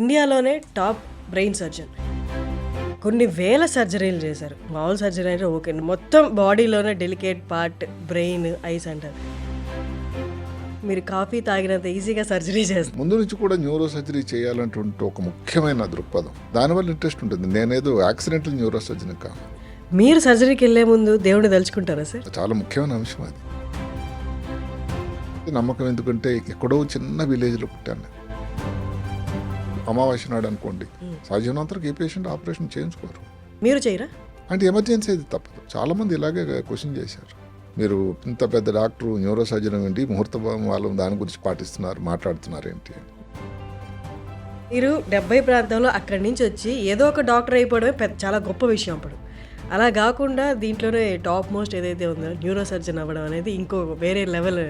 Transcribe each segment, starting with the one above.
ఇండియాలోనే top brain surgeon. కొన్ని వేల సర్జరీలు చేశారు. మామూలు సర్జరీ అంటే ఓకే, మొత్తం బాడీలోనే డెలికేట్ పార్ట్ బ్రెయిన్, ఐస్ అంటారు. మీరు కాఫీ తాగినంత ఈజీగా సర్జరీ చేస్తారు. ముందు నుంచి కూడా న్యూరో సర్జరీ చేయాలంటుంటే ఒక ముఖ్యమైన దృక్పథం, దానివల్ల ఇంట్రెస్ట్ ఉంటుంది. నేనేదో యాక్సిడెంటల్ న్యూరో సర్జన్ కాదు. మీరు సర్జరీకి వెళ్ళే ముందు దేవుడిని తలుచుకుంటారా సార్? చాలా ముఖ్యమైన అంశం అది. నమ్మకం ఎందుకంటే ఎక్కడో చిన్న విలేజ్లో పుట్టాను నేను. అమావాస్య నాడు అనుకోండి, సహజనంతరకు ఏ పేషెంట్ ఆపరేషన్ చేయించుకోరు. మీరు చేయరా? అంటే ఎమర్జెన్సీ అది తప్పదు. చాలామంది ఇలాగే క్వశ్చన్ చేశారు. మీరు ఇంత పెద్ద డాక్టర్ న్యూరో సర్జన్ ఏంటి, ముహూర్త వాళ్ళు దాని గురించి పాటిస్తున్నారు, మాట్లాడుతున్నారు ఏంటి అని. మీరు 70 ప్రాంతంలో అక్కడి నుంచి వచ్చి ఏదో ఒక డాక్టర్ అయిపోవడమే చాలా గొప్ప విషయం. అప్పుడు అలా కాకుండా దీంట్లోనే టాప్ మోస్ట్ ఏదైతే ఉందో న్యూరో సర్జన్ అవ్వడం అనేది ఇంకో వేరే లెవెల్.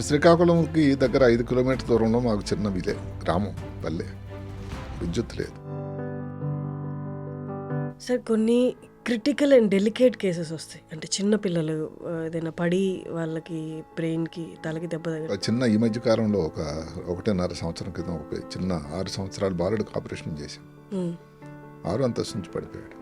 శ్రీకాకుళంకి దగ్గర 5 కిలోమీటర్ దూరంలో మాకు చిన్న గ్రామం, పల్లె, విద్యుత్ లేదు. సార్ కొన్ని క్రిటికల్ అండ్ డెలికేట్ కేసెస్ వస్తాయి. అంటే చిన్న పిల్లలు ఏదైనా పడి వాళ్ళకి బ్రెయిన్కి తలకి దెబ్బ తగ్గ చిన్న ఈ మధ్య కాలంలో 1.5 సంవత్సరం క్రితం ఒక చిన్న 6 సంవత్సరాల బాలుడికి ఆపరేషన్ చేశాం. 6 అంతస్తు నుంచి పడిపోయాడు.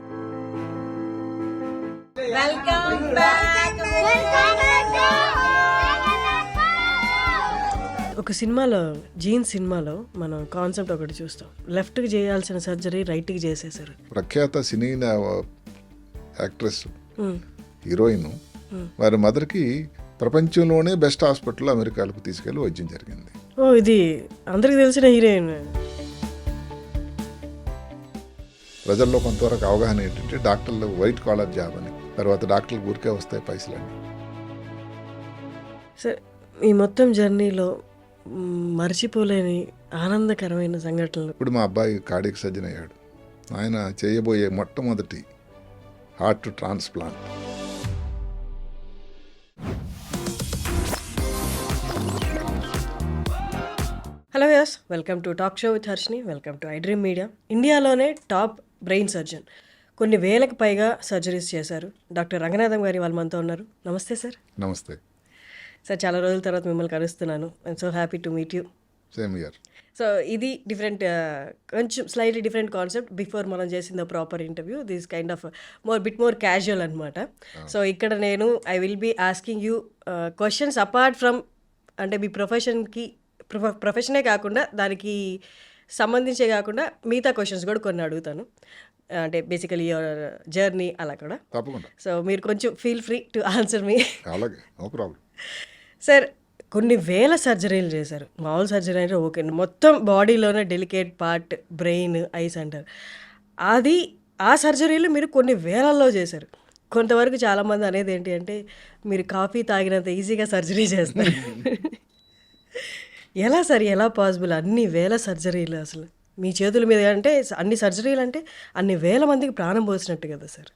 ఒక సినిమాలో, జీన్స్ సినిమాలో మనం కాన్సెప్ట్ ఒకటి చూస్తాం. లెఫ్ట్కి చేయాల్సిన సర్జరీ రైట్కి చేసేసారు. ప్రఖ్యాత సినీ యాక్ట్రెస్, హీరోయిన్, వారి మదర్కి ప్రపంచంలోనే బెస్ట్ హాస్పిటల్ అమెరికాలకు తీసుకెళ్లి వైద్యం జరిగింది. ఓ, ఇది అందరికి తెలిసిన హీరోయిన్. ప్రజల్లో కొంతవరకు అవగాహన ఏంటంటే డాక్టర్లు వైట్ కాలర్ జాబ్ అని, తర్వాత డాక్టర్లు ఊరికే వస్తాయి పైసలని. సార్, ఈ మొత్తం జర్నీలో మర్చిపోలేని ఆనందకరమైన సంఘటనలు. ఇప్పుడు మా అబ్బాయి కార్డియక్ సర్జన్ అయ్యాడు. ఆయన చేయబోయే మొట్టమొదటి heart transplant. Hello viewers, welcome to talk show with Harshini. Welcome to iDream media. ఇండియాలోనే టాప్ బ్రెయిన్ సర్జన్, కొన్ని వేలకు పైగా సర్జరీస్ చేశారు. డాక్టర్ రంగనాథం గారి వాళ్ళు మనతో ఉన్నారు. నమస్తే సార్. నమస్తే సార్, చాలా రోజుల తర్వాత మిమ్మల్ని కలుస్తున్నాను. I'm so happy to meet you. Same here. So ఇది డిఫరెంట్, కొంచెం స్లైట్లీ డిఫరెంట్ కాన్సెప్ట్. బిఫోర్ మనం చేసింది proper interview, this kind of bit more casual అనమాట. సో ఇక్కడ నేను I will be asking you questions apart from, అంటే మీ ప్రొఫెషనే కాకుండా దానికి సంబంధించే కాకుండా మిగతా క్వశ్చన్స్ కూడా కొన్ని అడుగుతాను. అంటే బేసికలీ యువర్ జర్నీ అలా కూడా. తప్పకుండా. సో మీరు కొంచెం ఫీల్ ఫ్రీ టు ఆన్సర్ మీ. అలాగే, నో ప్రాబ్లం. సార్, కొన్ని వేల సర్జరీలు చేశారు. మామూలు సర్జరీ అంటే ఓకే, మొత్తం బాడీలోనే డెలికేట్ పార్ట్ బ్రెయిన్, ఐస్ అంటారు. ఆ సర్జరీలు మీరు కొన్ని వేలల్లో చేశారు. కొంతవరకు చాలామంది అనేది ఏంటి అంటే మీరు కాఫీ తాగినంత ఈజీగా సర్జరీ చేస్తారు. ఎలా సార్, ఎలా పాసిబుల్ అన్ని వేల సర్జరీలు అసలు మీ చేతుల మీద? అంటే అన్ని సర్జరీలు అంటే అన్ని వేల మందికి ప్రాణం పోసినట్టు కదా సార్.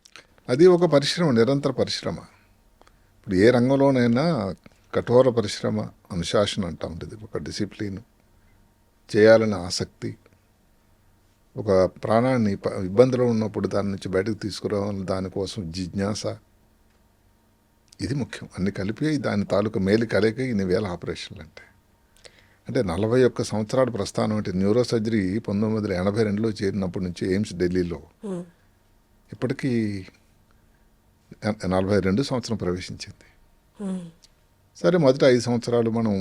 అది ఒక పరిశ్రమ, నిరంతర పరిశ్రమ. ఇప్పుడు ఏ రంగంలోనైనా కఠోర పరిశ్రమ, అనుశాసన అంటాం. ఇది ఒక డిసిప్లిన్, చేయాలనే ఆసక్తి, ఒక ప్రాణాన్ని ఇబ్బందిలో ఉన్నప్పుడు దాని నుంచి బయటకు తీసుకురావాలని దానికోసం జిజ్ఞాస, ఇది ముఖ్యం. అన్ని కలిపి దాని తాలూకా మేలు కలయిక ఇన్ని వేల ఆపరేషన్లు. అంటే 41 సంవత్సరాల ప్రస్థానం. అంటే న్యూరో సర్జరీ 1982లో చేరినప్పటి నుంచి ఎయిమ్స్ ఢిల్లీలో ఇప్పటికీ 42 సంవత్సరం ప్రవేశించింది. సరే, మొదటి 5 సంవత్సరాలు మనం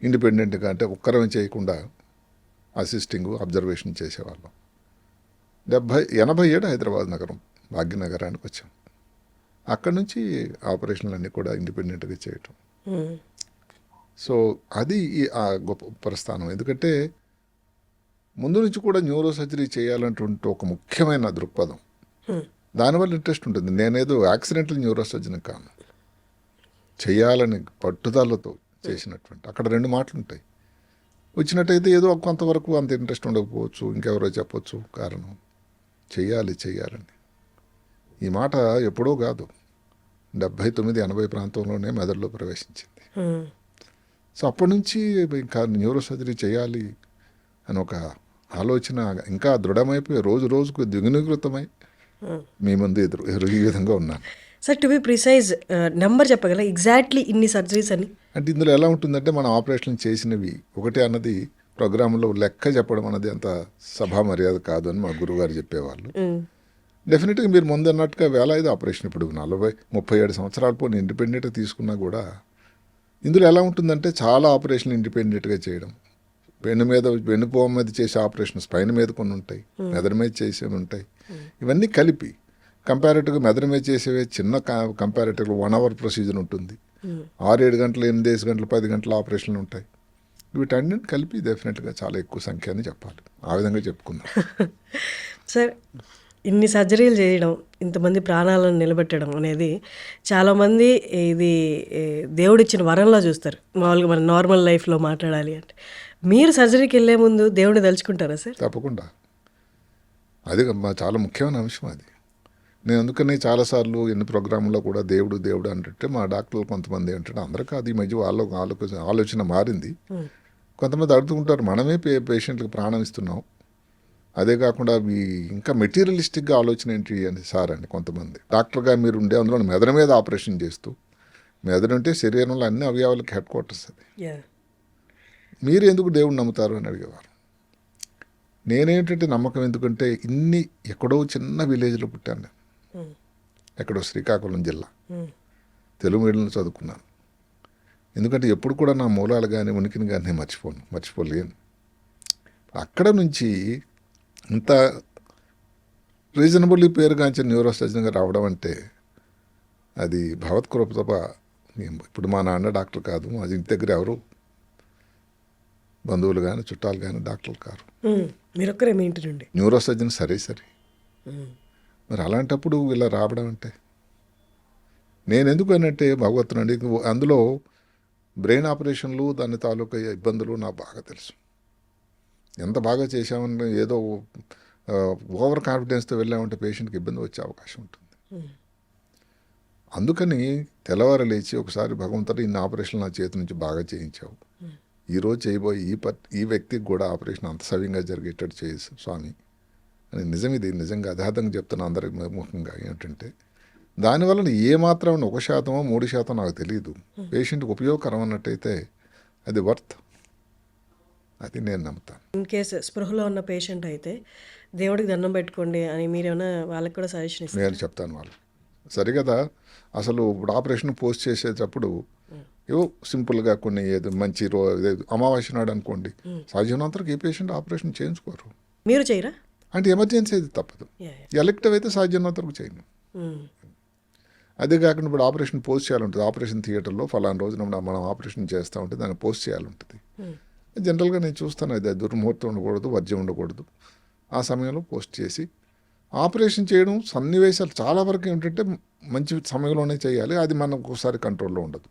ఇండిపెండెంట్గా, అంటే ఒక్కరమే చేయకుండా అసిస్టింగ్, అబ్జర్వేషన్ చేసేవాళ్ళం. 87 హైదరాబాద్ నగరం, భాగ్యనగరానికి వచ్చాం. అక్కడి నుంచి ఆపరేషన్లు అన్నీ కూడా ఇండిపెండెంట్గా చేయటం. సో అది ఆ గొప్ప ప్రస్థానం. ఎందుకంటే ముందు నుంచి కూడా న్యూరో సర్జరీ చేయాలంటుంటే ఒక ముఖ్యమైన దృక్పథం, దానివల్ల ఇంట్రెస్ట్ ఉంటుంది. నేనేదో యాక్సిడెంటల్ న్యూరో సర్జన్ కాను. చేయాలని పట్టుదలతో చేసినటువంటి. అక్కడ 2 మాటలు ఉంటాయి. వచ్చినట్టయితే ఏదో కొంతవరకు అంత ఇంట్రెస్ట్ ఉండకపోవచ్చు, ఇంకెవరో చెప్పొచ్చు కారణం. చెయ్యాలని ఈ మాట ఎప్పుడో కాదు, 79-80 ప్రాంతంలోనే మెదడులో ప్రవేశించింది. సో అప్పటి నుంచి ఇంకా న్యూరో సర్జరీ చేయాలి అని ఒక ఆలోచన ఇంకా దృఢమైపోయి రోజు రోజుకు ద్విగుణీకృతమై మీ ముందు ఈ విధంగా ఉన్నాను. Sir, to be precise number చెప్పగలరా ఎగ్జాక్ట్లీ ఇన్ని సర్జరీస్ అని? అంటే ఇందులో ఎలా ఉంటుందంటే మనం ఆపరేషన్ చేసినవి ఒకటి అన్నది ప్రోగ్రాంలో లెక్క చెప్పడం అనేది అంత సభా మర్యాద కాదు అని మా గురువుగారు చెప్పేవాళ్ళు. డెఫినెట్గా మీరు ముందు అన్నట్టుగా వేలాది ఆపరేషన్ ఇప్పుడు 37 సంవత్సరాల పోనీ ఇండిపెండెంట్గా తీసుకున్నా కూడా ఇందులో ఎలా ఉంటుందంటే చాలా ఆపరేషన్లు ఇండిపెండెంట్గా చేయడం, వెన్నుపోమ మీద చేసే ఆపరేషన్స్ పైన మీద కొన్ని ఉంటాయి, మెదడు మీద చేసేవి ఉంటాయి. ఇవన్నీ కలిపి కంపారేటివ్గా మెదడు మీద చేసేవి చిన్న కంపారేటివ్గా 1 hour ప్రొసీజర్ ఉంటుంది. 6-7 గంటలు, 8 గంటలు, 10 గంటల ఆపరేషన్లు ఉంటాయి. వీటన్నిటిని కలిపి డెఫినెట్గా చాలా ఎక్కువ సంఖ్య అని చెప్పాలి. ఆ విధంగా చెప్పుకుందాం. సార్, ఇన్ని సర్జరీలు చేయడం, ఇంతమంది ప్రాణాలను నిలబెట్టడం అనేది చాలామంది ఇది దేవుడిచ్చిన వరంలా చూస్తారు. మామూలుగా మన నార్మల్ లైఫ్లో మాట్లాడాలి అంటే మీరు సర్జరీకి వెళ్ళే ముందు దేవుడిని తలుచుకుంటారా సార్? తప్పకుండా. అది చాలా ముఖ్యమైన అంశం అది. నేను అందుకని చాలాసార్లు ఎన్ని ప్రోగ్రాంలో కూడా దేవుడు దేవుడు అంటే మా డాక్టర్లు కొంతమంది ఏంటంటే అందరూ కాదు, ఈ మధ్య వాళ్ళకు ఆలోచన మారింది. కొంతమంది అడుగుతుంటారు, మనమే పేషెంట్కి ప్రాణం ఇస్తున్నాం, అదే కాకుండా ఇంకా మెటీరియలిస్టిక్గా ఆలోచన ఏంటి అని సార్ అని కొంతమంది. డాక్టర్గా మీరు ఉండే అందులో మెదడు మీద ఆపరేషన్ చేస్తూ, మెదడు అంటే శరీరంలో అన్ని అవయవాలకి హెడ్ క్వార్టర్స్ అది. మీరు ఎందుకు దేవుడు నమ్ముతారు అని అడిగేవారు. నేనేంటంటే నమ్మకం ఎందుకంటే ఎక్కడో చిన్న విలేజ్లో పుట్టాను నేను, ఎక్కడో శ్రీకాకుళం జిల్లా, తెలుగు మీడియంలో చదువుకున్నాను. ఎందుకంటే ఎప్పుడు కూడా నా మూలాలు కానీ ఉనికిని కానీ నేను మర్చిపోలేను. అక్కడ నుంచి ఇంత రీజనబుల్లీ పేరుగాంచిన న్యూరో సర్జన్గా రావడం అంటే అది భగవత్ కృప తప్ప. ఇప్పుడు మా నాన్న డాక్టర్ కాదు, మా ఇంటి దగ్గర ఎవరు బంధువులు కానీ చుట్టాలు కానీ డాక్టర్లు కారు. మీరొక్కరే మీ ఇంటి నుండి న్యూరో సర్జన్ సరే. మరి అలాంటప్పుడు ఇలా రావడం అంటే నేను ఎందుకు అనంటే భగవత్తునండి. అందులో బ్రెయిన్ ఆపరేషన్లు దాని తాలూకా ఇబ్బందులు నాకు బాగా తెలుసు. ఎంత బాగా చేశామని ఏదో ఓవర్ కాన్ఫిడెన్స్తో వెళ్ళామంటే పేషెంట్కి ఇబ్బంది వచ్చే అవకాశం ఉంటుంది. అందుకని తెల్లవారు లేచి ఒకసారి భగవంతుడు ఇన్ని ఆపరేషన్లు నా చేతి నుంచి బాగా చేయించావు, ఈరోజు చేయబోయే ఈ వ్యక్తికి కూడా ఆపరేషన్ అంత సవ్యంగా జరిగేటట్టు చేసి స్వామి అని ఇది నిజంగా అధాతంగా చెప్తున్నా అందరికి ముఖ్యంగా. ఏంటంటే దానివల్ల ఏమాత్రం 1%, 3% నాకు తెలియదు, పేషెంట్కి ఉపయోగకరం అన్నట్టయితే అది వర్త్, అది నేను నమ్ముతాను. ఇన్ కేసు స్పృహలో ఉన్న పేషెంట్ అయితే దేవుడికి దండం పెట్టుకోండి అని మీరేమైనా వాళ్ళకి కూడా సజెషన్ ఇస్తారు? నేను చెప్తాను వాళ్ళు సరిగదా. అసలు ఇప్పుడు ఆపరేషన్ పోస్ట్ చేసేటప్పుడు ఏవో సింపుల్గా కొన్ని ఏదో మంచి అమావాస్య నాడు అనుకోండి, సాధ్యమైనంతవరకు ఏ పేషెంట్ ఆపరేషన్ చేయించుకోరు. మీరు చేయరా? అంటే ఎమర్జెన్సీ అయితే తప్పదు, ఎలక్టివ్ అయితే సాధ్యమైనంతవరకు చేయను. అదే కాకుండా ఇప్పుడు ఆపరేషన్ పోస్ట్ చేయాలంటుంది, ఆపరేషన్ థియేటర్లో ఫలానా రోజున మనం ఆపరేషన్ చేస్తూ ఉంటే దాన్ని పోస్ట్ చేయాలంటుంది. జనరల్గా నేను చూస్తాను, అది దుర్ముహూర్తం ఉండకూడదు, వర్జ్యం ఉండకూడదు. ఆ సమయంలో పోస్ట్ చేసి ఆపరేషన్ చేయడం సన్నివేశాలు చాలా వరకు ఏంటంటే మంచి సమయంలోనే చేయాలి, అది మనకు ఒకసారి కంట్రోల్లో ఉండదు.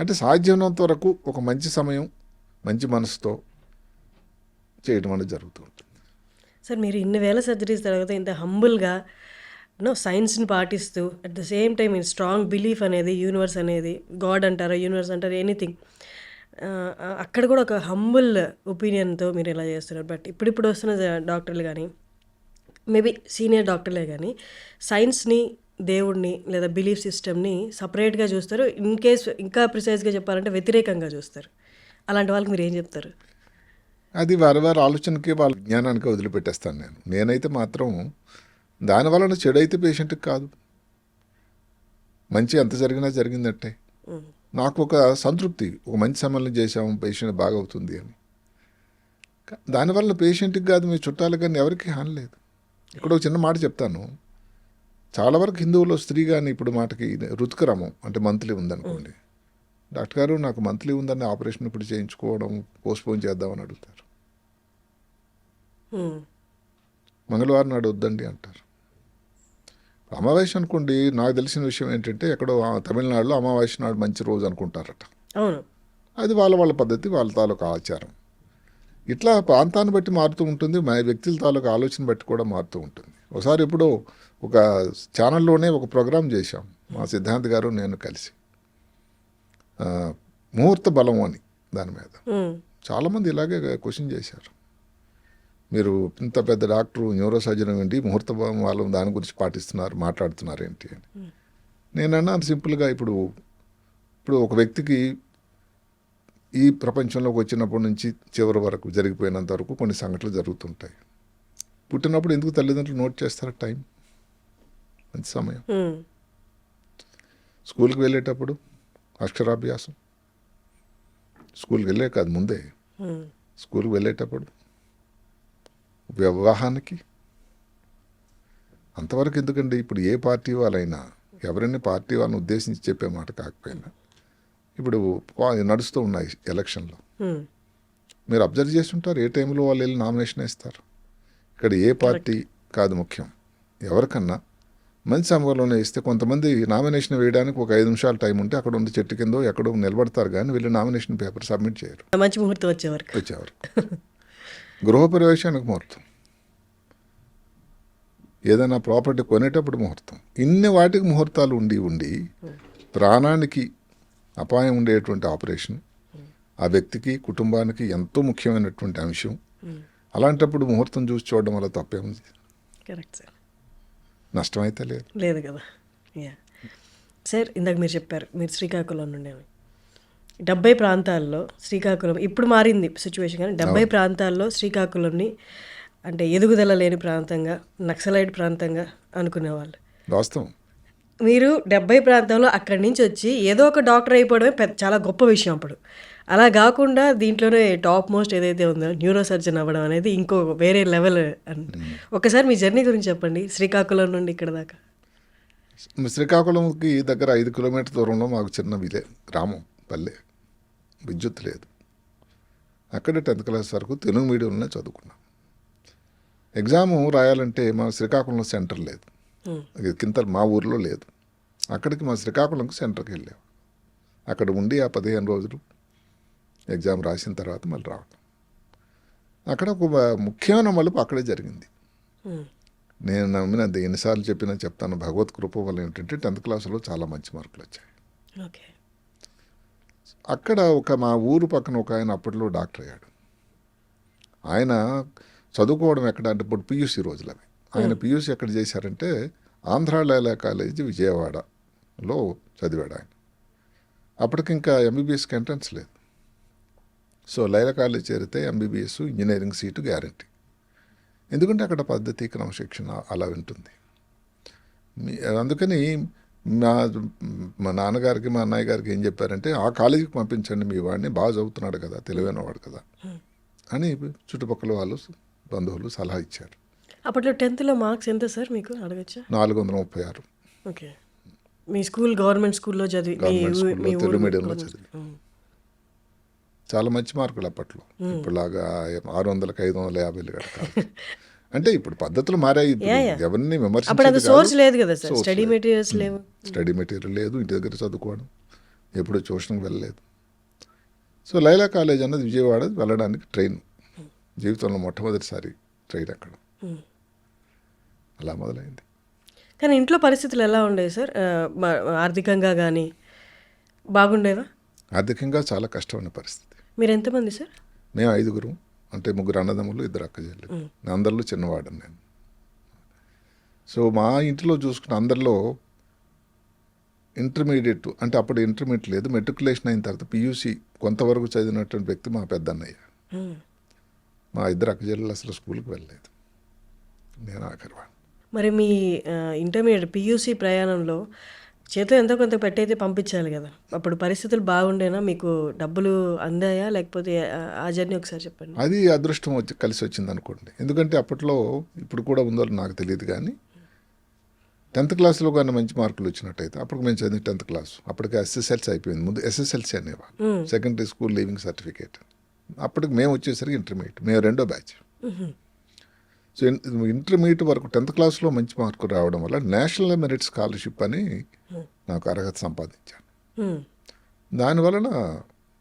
అంటే సాధ్యమైనంత వరకు ఒక మంచి సమయం, మంచి మనసుతో చేయడం అనేది జరుగుతూ ఉంటుంది. సార్, మీరు ఇన్ని వేల సర్జరీస్ తర్వాత ఇంత హంబుల్గా సైన్స్ని పాటిస్తూ at the same time strong belief అనేది, యూనివర్స్ అనేది, గాడ్ అంటారా, యూనివర్స్ అంటారా, ఎనీథింగ్, అక్కడ కూడా ఒక హంబుల్ ఒపీనియన్తో మీరు ఇలా చేస్తున్నారు. బట్ ఇప్పుడు వస్తున్న డాక్టర్లు కానీ, మేబీ సీనియర్ డాక్టర్లే కానీ సైన్స్ని, దేవుడిని లేదా బిలీఫ్ సిస్టమ్ని సపరేట్గా చూస్తారు. ఇన్ కేస్ ఇంకా ప్రిసైజ్గా చెప్పాలంటే వ్యతిరేకంగా చూస్తారు. అలాంటి వాళ్ళకి మీరు ఏం చెప్తారు? అది వారి ఆలోచనకి, వాళ్ళ జ్ఞానానికి వదిలిపెట్టేస్తాను నేనైతే మాత్రం. దానివలన చెడు అయితే పేషెంట్కి కాదు, మంచి ఎంత జరిగినా జరిగిందంటే నాకు ఒక సంతృప్తి, ఒక మంచి సమయంలో చేసాము, పేషెంట్ బాగా అవుతుంది అని. దానివల్ల పేషెంట్కి కాదు, మీ చుట్టాలకు కానీ ఎవరికి హాని లేదు. ఇక్కడ ఒక చిన్న మాట చెప్తాను. చాలా వరకు హిందువుల్లో స్త్రీ కానీ ఇప్పుడు మాటకి ఋతుక్రమం అంటే మంత్లీ ఉందనుకోండి, డాక్టర్ గారు నాకు మంత్లీ ఉందని ఆపరేషన్ ఇప్పుడు చేయించుకోవడం పోస్ట్పోన్ చేద్దామని అడుగుతారు. మంగళవారం నాడు వద్దండి అంటారు. అమావాస్య అనుకోండి, నాకు తెలిసిన విషయం ఏంటంటే ఎక్కడో తమిళనాడులో అమావాస్య నాడు మంచి రోజు అనుకుంటారట. అది వాళ్ళ పద్ధతి, వాళ్ళ తాలూకా ఆచారం. ఇట్లా ప్రాంతాన్ని బట్టి మారుతూ ఉంటుంది, వ్యక్తుల తాలూకా ఆలోచన బట్టి కూడా మారుతూ ఉంటుంది. ఒకసారి ఎప్పుడో ఒక ఛానల్లోనే ఒక ప్రోగ్రాం చేశాం, మా సిద్ధాంత్ గారు నేను కలిసి, ముహూర్త బలం అని దాని మీద. చాలామంది ఇలాగే క్వశ్చన్ చేశారు, మీరు ఇంత పెద్ద డాక్టరు, న్యూరో సర్జన్ ఏంటి, ముహూర్త బలం వాళ్ళు దాని గురించి మాట్లాడుతున్నారు ఏంటి అని. నేను అన్నాను సింపుల్గా, ఇప్పుడు ఒక వ్యక్తికి ఈ ప్రపంచంలోకి వచ్చినప్పటి నుంచి చివరి వరకు జరిగిపోయినంత వరకు కొన్ని సంఘటనలు జరుగుతుంటాయి. పుట్టినప్పుడు ఎందుకు తల్లిదండ్రులు నోట్ చేస్తారు టైం, మంచి సమయం. స్కూల్కి వెళ్ళేటప్పుడు అక్షరాభ్యాసం, స్కూల్కి వెళ్ళే కాదు ముందే, స్కూల్కి వెళ్ళేటప్పుడు వివాహానికి, అంతవరకు ఎందుకండి. ఇప్పుడు ఏ పార్టీ వాళ్ళైనా ఎవరైనా పార్టీ వాళ్ళని ఉద్దేశించి చెప్పే మాట కాకపోయినా ఇప్పుడు నడుస్తూ ఉన్నాయి ఎలక్షన్లో, మీరు అబ్జర్వ్ చేస్తుంటారు ఏ టైంలో వాళ్ళు వెళ్ళి నామినేషన్ వేస్తారు. ఇక్కడ ఏ పార్టీ కాదు ముఖ్యం, ఎవరికన్నా మంచి సమయంలోనే ఇస్తే కొంతమంది నామినేషన్ వేయడానికి ఒక 5 నిమిషాలు టైం ఉంటే అక్కడ ఉన్న చెట్టు కిందో ఎక్కడో నిలబడతారు, కానీ వీళ్ళు నామినేషన్ పేపర్ సబ్మిట్ చేయరు. మంచి ముహూర్తం వచ్చేవరకు గృహప్రవేశానికి ముహూర్తం, ఏదైనా ప్రాపర్టీ కొనేటప్పుడు ముహూర్తం, ఇన్ని వాటికి ముహూర్తాలు ఉండి ప్రాణానికి అపాయం ఉండేటువంటి ఆపరేషన్ ఆ వ్యక్తికి కుటుంబానికి ఎంతో ముఖ్యమైనటువంటి అంశం. అలాంటప్పుడు ముహూర్తం చూసి చూడడం వల్ల తప్పేముంది? Correct sir. నష్టమైతే లేదు కదా. యా సార్, ఇందాక మీరు చెప్పారు మీరు శ్రీకాకుళం నుండి. 70 ప్రాంతాల్లో శ్రీకాకుళం ఇప్పుడు మారింది సిచ్యువేషన్, కానీ 70 ప్రాంతాల్లో శ్రీకాకుళంని అంటే ఎదుగుదల లేని ప్రాంతంగా, నక్సలైట్ ప్రాంతంగా అనుకునేవాళ్ళు. వాస్తవం. మీరు 70 ప్రాంతంలో అక్కడి నుంచి వచ్చి ఏదో ఒక డాక్టర్ అయిపోవడమే చాలా గొప్ప విషయం అప్పుడు. అలా కాకుండా దీంట్లోనే టాప్ మోస్ట్ ఏదైతే ఉందో న్యూరో సర్జన్ అవ్వడం అనేది ఇంకో వేరే లెవెల్. ఒకసారి మీ జర్నీ గురించి చెప్పండి, శ్రీకాకుళం నుండి ఇక్కడ దాకా. శ్రీకాకుళంకి దగ్గర 5 కిలోమీటర్ దూరంలో మాకు చిన్న గ్రామం, పల్లె, విద్యుత్ లేదు. అక్కడే 10th క్లాస్ వరకు తెలుగు మీడియంలోనే చదువుకున్నాం. ఎగ్జాము రాయాలంటే మా శ్రీకాకుళంలో సెంటర్ లేదు, కింద మా ఊర్లో లేదు. అక్కడికి మా శ్రీకాకుళంకి సెంటర్కి వెళ్ళాం. అక్కడ ఉండి ఆ 15 రోజులు ఎగ్జామ్ రాసిన తర్వాత మళ్ళీ రావడం. అక్కడ ఒక ముఖ్యమైన మలుపు అక్కడే జరిగింది. నేను నమ్మినది ఎన్నిసార్లు చెప్పినా చెప్తాను, భగవత్ కృప వల్ల ఏంటంటే 10th క్లాసులో చాలా మంచి మార్కులు వచ్చాయి. అక్కడ మా ఊరు పక్కన ఒక ఆయన అప్పట్లో డాక్టర్ అయ్యాడు. ఆయన చదువుకోవడం ఎక్కడ అంటే ఇప్పుడు పియూసీ రోజులు అవి. ఆయన పియూసీ ఎక్కడ చేశారంటే ఆంధ్ర లైలా కాలేజీ విజయవాడలో చదివాడు ఆయన. అప్పటికి ఇంకా ఎంబీబీఎస్కి ఎంట్రన్స్ లేదు. సో లైలా కాలేజ్ చేరితే ఎంబీబీఎస్ ఇంజనీరింగ్ సీటు గ్యారంటీ. ఎందుకంటే అక్కడ పద్ధతి క్రమశిక్షణ అలా ఉంటుంది. అందుకని మా నాన్నగారికి మా అన్నయ్య గారికి ఏం చెప్పారంటే ఆ కాలేజీకి పంపించండి మీ వాడిని, బాగా చదువుతున్నాడు కదా, తెలివైన వాడు కదా అని చుట్టుపక్కల వాళ్ళు బంధువులు సలహా ఇచ్చారు. అప్పట్లో 10th మార్క్స్ ఎంత సార్ మీకు అడగచ్చా? 436. ఓకే. మీ స్కూల్ గవర్నమెంట్ స్కూల్లో చదివి, తెలుగు మీడియంలో చదివి చాలా మంచి మార్కులు అప్పట్లో. ఇప్పుడులాగా 600కి 550 కట్టాలి అంటే ఇప్పుడు పద్ధతులు మారాయి. ఎవరిని సోర్స్ లేదు కదా సార్, స్టడీ మెటీరియల్స్ లేవు, స్టడీ మెటీరియల్ లేదు, ఇంటి దగ్గర చదువుకోవడం, ఎప్పుడు ట్యూషన్కి వెళ్ళలేదు. సో లైలా కాలేజ్ అన్నది విజయవాడ వెళ్ళడానికి ట్రైన్, జీవితంలో మొట్టమొదటిసారి ట్రైన్ అక్కడ. అలా మొదలైంది. కానీ ఇంట్లో పరిస్థితులు ఎలా ఉండేవి సార్? ఆర్థికంగా కానీ బాగుండేవా? ఆర్థికంగా చాలా కష్టమైన పరిస్థితి. మీరు ఎంతమంది సార్? మేము 5గురు, అంటే 3 అన్నదమ్ములు 2 అక్కచెల్లెలు. అందరిలో చిన్నవాడని నేను. సో మా ఇంట్లో చూసుకున్న అందరిలో ఇంటర్మీడియట్, అంటే అప్పుడు ఇంటర్మీడియట్ లేదు, మెట్రికులేషన్ అయిన తర్వాత పియూసీ కొంతవరకు చదివినటువంటి వ్యక్తి మా పెద్దన్నయ్య. మా 2 అక్కచెల్లెలు అసలు స్కూల్కి వెళ్ళలేదు, నేను ఆఖరివాడు. మరి మీ ఇంటర్మీడియట్ పియూసీ ప్రయాణంలో చేతిలో ఎంతో కొంత పెట్టయితే పంపించాలి కదా, అప్పుడు పరిస్థితులు బాగుండేనా? మీకు డబ్బులు అందాయా లేకపోతే ఆ జర్నీ ఒకసారి చెప్పండి. అది అదృష్టం కలిసి వచ్చింది అనుకోండి. ఎందుకంటే అప్పట్లో, ఇప్పుడు కూడా ఉందో నాకు తెలియదు కానీ 10th క్లాస్లో కానీ మంచి మార్కులు వచ్చినట్టయితే, అప్పుడు మేము చదివిన 10th క్లాస్ అప్పటికి ఎస్ఎస్ఎల్సీ అయిపోయింది. ముందు ఎస్ఎస్ఎల్సీ అనేవాళ్ళు, సెకండరీ స్కూల్ లీవింగ్ సర్టిఫికేట్. అప్పటికి మేము వచ్చేసరికి ఇంటర్మీడియట్, మేము 2వ బ్యాచ్. సో ఇంటర్మీడియట్ వరకు 10th క్లాస్లో మంచి మార్కులు రావడం వల్ల నేషనల్ మెరిట్ స్కాలర్షిప్ అని నాకు అర్హత సంపాదించాను. దానివలన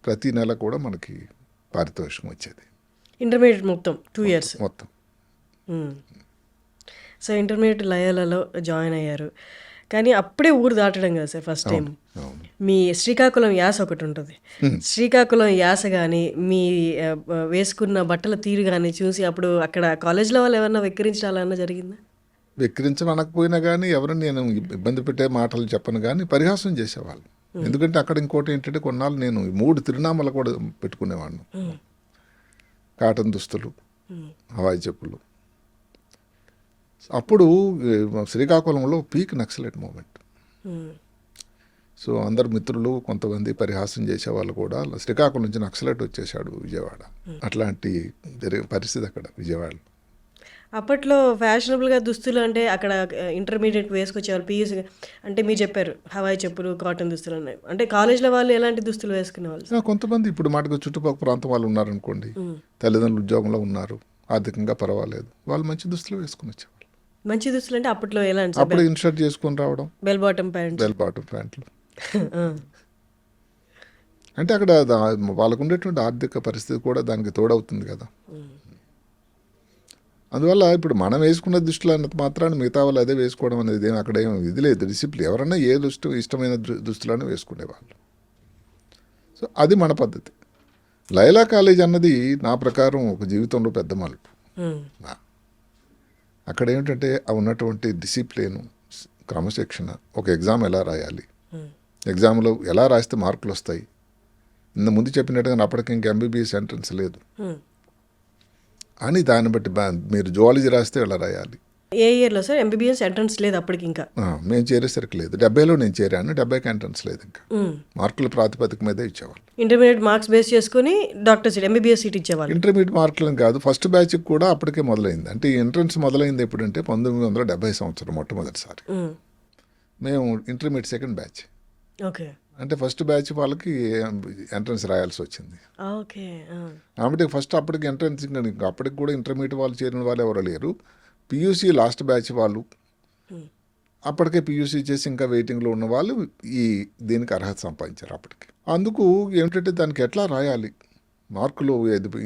ప్రతి నెల కూడా మనకి పారితోషికం వచ్చేది. ఇంటర్మీడియట్ మొత్తం 2 years మొత్తం. సో ఇంటర్మీడియట్ లయాలలో జాయిన్ అయ్యారు, కానీ అప్పుడే ఊరు దాటడం కదా సార్ ఫస్ట్ టైం. మీ శ్రీకాకుళం యాస ఒకటి ఉంటుంది, శ్రీకాకుళం యాస కానీ మీ వేసుకున్న బట్టల తీరు కానీ చూసి అప్పుడు అక్కడ కాలేజ్లో వాళ్ళు ఏమన్నా వెక్కిరించాలన్నా జరిగిందా? వెక్కిరించడం అనకపోయినా కానీ ఎవరిని నేను ఇబ్బంది పెట్టే మాటలు చెప్పను కానీ పరిహాసం చేసేవాళ్ళు. ఎందుకంటే అక్కడ ఇంకోటి ఏంటంటే కొన్నాళ్ళు నేను 3 తిరునామాలు కూడా పెట్టుకునేవాడిని. కాటన్ దుస్తులు, హవాయి చెప్పులు. అప్పుడు శ్రీకాకుళంలో పీక్ నక్సలైట్ మూమెంట్. సో అందరు మిత్రులు కొంతమంది పరిహాసం చేసేవాళ్ళు కూడా శ్రీకాకుళం నుంచి నక్సలైట్ వచ్చేసాడు విజయవాడ. అట్లాంటి పరిస్థితి అక్కడ విజయవాడలో. అప్పట్లో ఫ్యాషనబుల్గా దుస్తులు అంటే అక్కడ ఇంటర్మీడియట్ వేసుకొచ్చేవాళ్ళు పీయూసీ. అంటే మీరు చెప్పారు హవాయి చెప్పులు, కాటన్ దుస్తులు ఉన్నాయి. అంటే కాలేజ్లో వాళ్ళు ఎలాంటి దుస్తులు వేసుకునేవాళ్ళు? కొంతమంది ఇప్పుడు మాటకు చుట్టుపక్కల ప్రాంతం వాళ్ళు ఉన్నారనుకోండి, తల్లిదండ్రులు ఉద్యోగంలో ఉన్నారు, ఆర్థికంగా పర్వాలేదు, వాళ్ళు మంచి దుస్తులు వేసుకుని వచ్చేవాళ్ళు. మంచి దుస్తులు అంటే అప్పట్లో ఎలాంటి? అప్పుడు ఇన్షర్ట్ చేసుకొని రావడం, బెల్ బాటమ్ ప్యాంట్లు. అంటే అక్కడ వాళ్ళకు ఉండేటువంటి ఆర్థిక పరిస్థితి కూడా దానికి తోడవుతుంది కదా. అందువల్ల ఇప్పుడు మనం వేసుకున్న దుస్తులు అన్నంత మాత్రాన్ని మిగతా వాళ్ళు అదే వేసుకోవడం అనేది అక్కడ ఏం ఇది లేదు, డిసిప్లిన్. ఎవరన్నా ఏ ఇష్టమైన దుస్తులను వేసుకునేవాళ్ళు. సో అది మన పద్ధతి. లైలా కాలేజ్ అన్నది నా ప్రకారం ఒక జీవితంలో పెద్ద మలుపు. అక్కడ ఏమిటంటే ఉన్నటువంటి డిసిప్లిన్, క్రమశిక్షణ, ఒక ఎగ్జామ్ ఎలా రాయాలి, ఎగ్జామ్లో ఎలా రాస్తే మార్కులు వస్తాయి. ముందు చెప్పినట్టుగా అప్పటికి ఇంక ఎంబీబీఎస్ ఎంట్రన్స్ లేదు అని దాన్ని బట్టి మీరు జువాలజీ రాస్తే ఎలా రాయాలి. ఏ ఇయర్లో సార్ ఎంబీబీఎస్ ఎంట్రన్స్ లేదు అప్పటికి? ఇంకా మేము చేరేసరికి లేదు. 70లో నేను చేరాను, 70కి ఎంట్రన్స్ లేదు. ఇంకా మార్కుల ప్రాతిపదిక మీదే ఇచ్చేవాళ్ళు. ఇంటర్మీడియట్ మార్క్స్ బేస్ చేసుకుని డాక్టర్ సీట్, ఎంబీబీఎస్ సీట్ ఇచ్చేవాళ్ళు. ఇంటర్మీడియట్ మార్కులను కాదు, ఫస్ట్ బ్యాచ్కి కూడా అప్పటికే మొదలైంది. అంటే ఈ ఎంట్రన్స్ మొదలైంది ఎప్పుడంటే 1970 సంవత్సరం మొట్టమొదటిసారి. మేము ఇంటర్మీడియట్ సెకండ్ బ్యాచ్. ఓకే. అంటే ఫస్ట్ బ్యాచ్ వాళ్ళకి ఎంట్రన్స్ రాయాల్సి వచ్చింది. ఓకే. కాబట్టి ఫస్ట్ అప్పటికి ఎంట్రన్స్, అప్పటికి కూడా ఇంటర్మీడియట్ వాళ్ళు చేరిన వాళ్ళు ఎవరు లేరు. పియూసీ లాస్ట్ బ్యాచ్ వాళ్ళు అప్పటికే పియూసీ చేసి ఇంకా వెయిటింగ్లో ఉన్న వాళ్ళు దీనికి అర్హత సంపాదించారు అప్పటికి. అందుకు ఏమిటంటే దానికి ఎట్లా రాయాలి, మార్కులు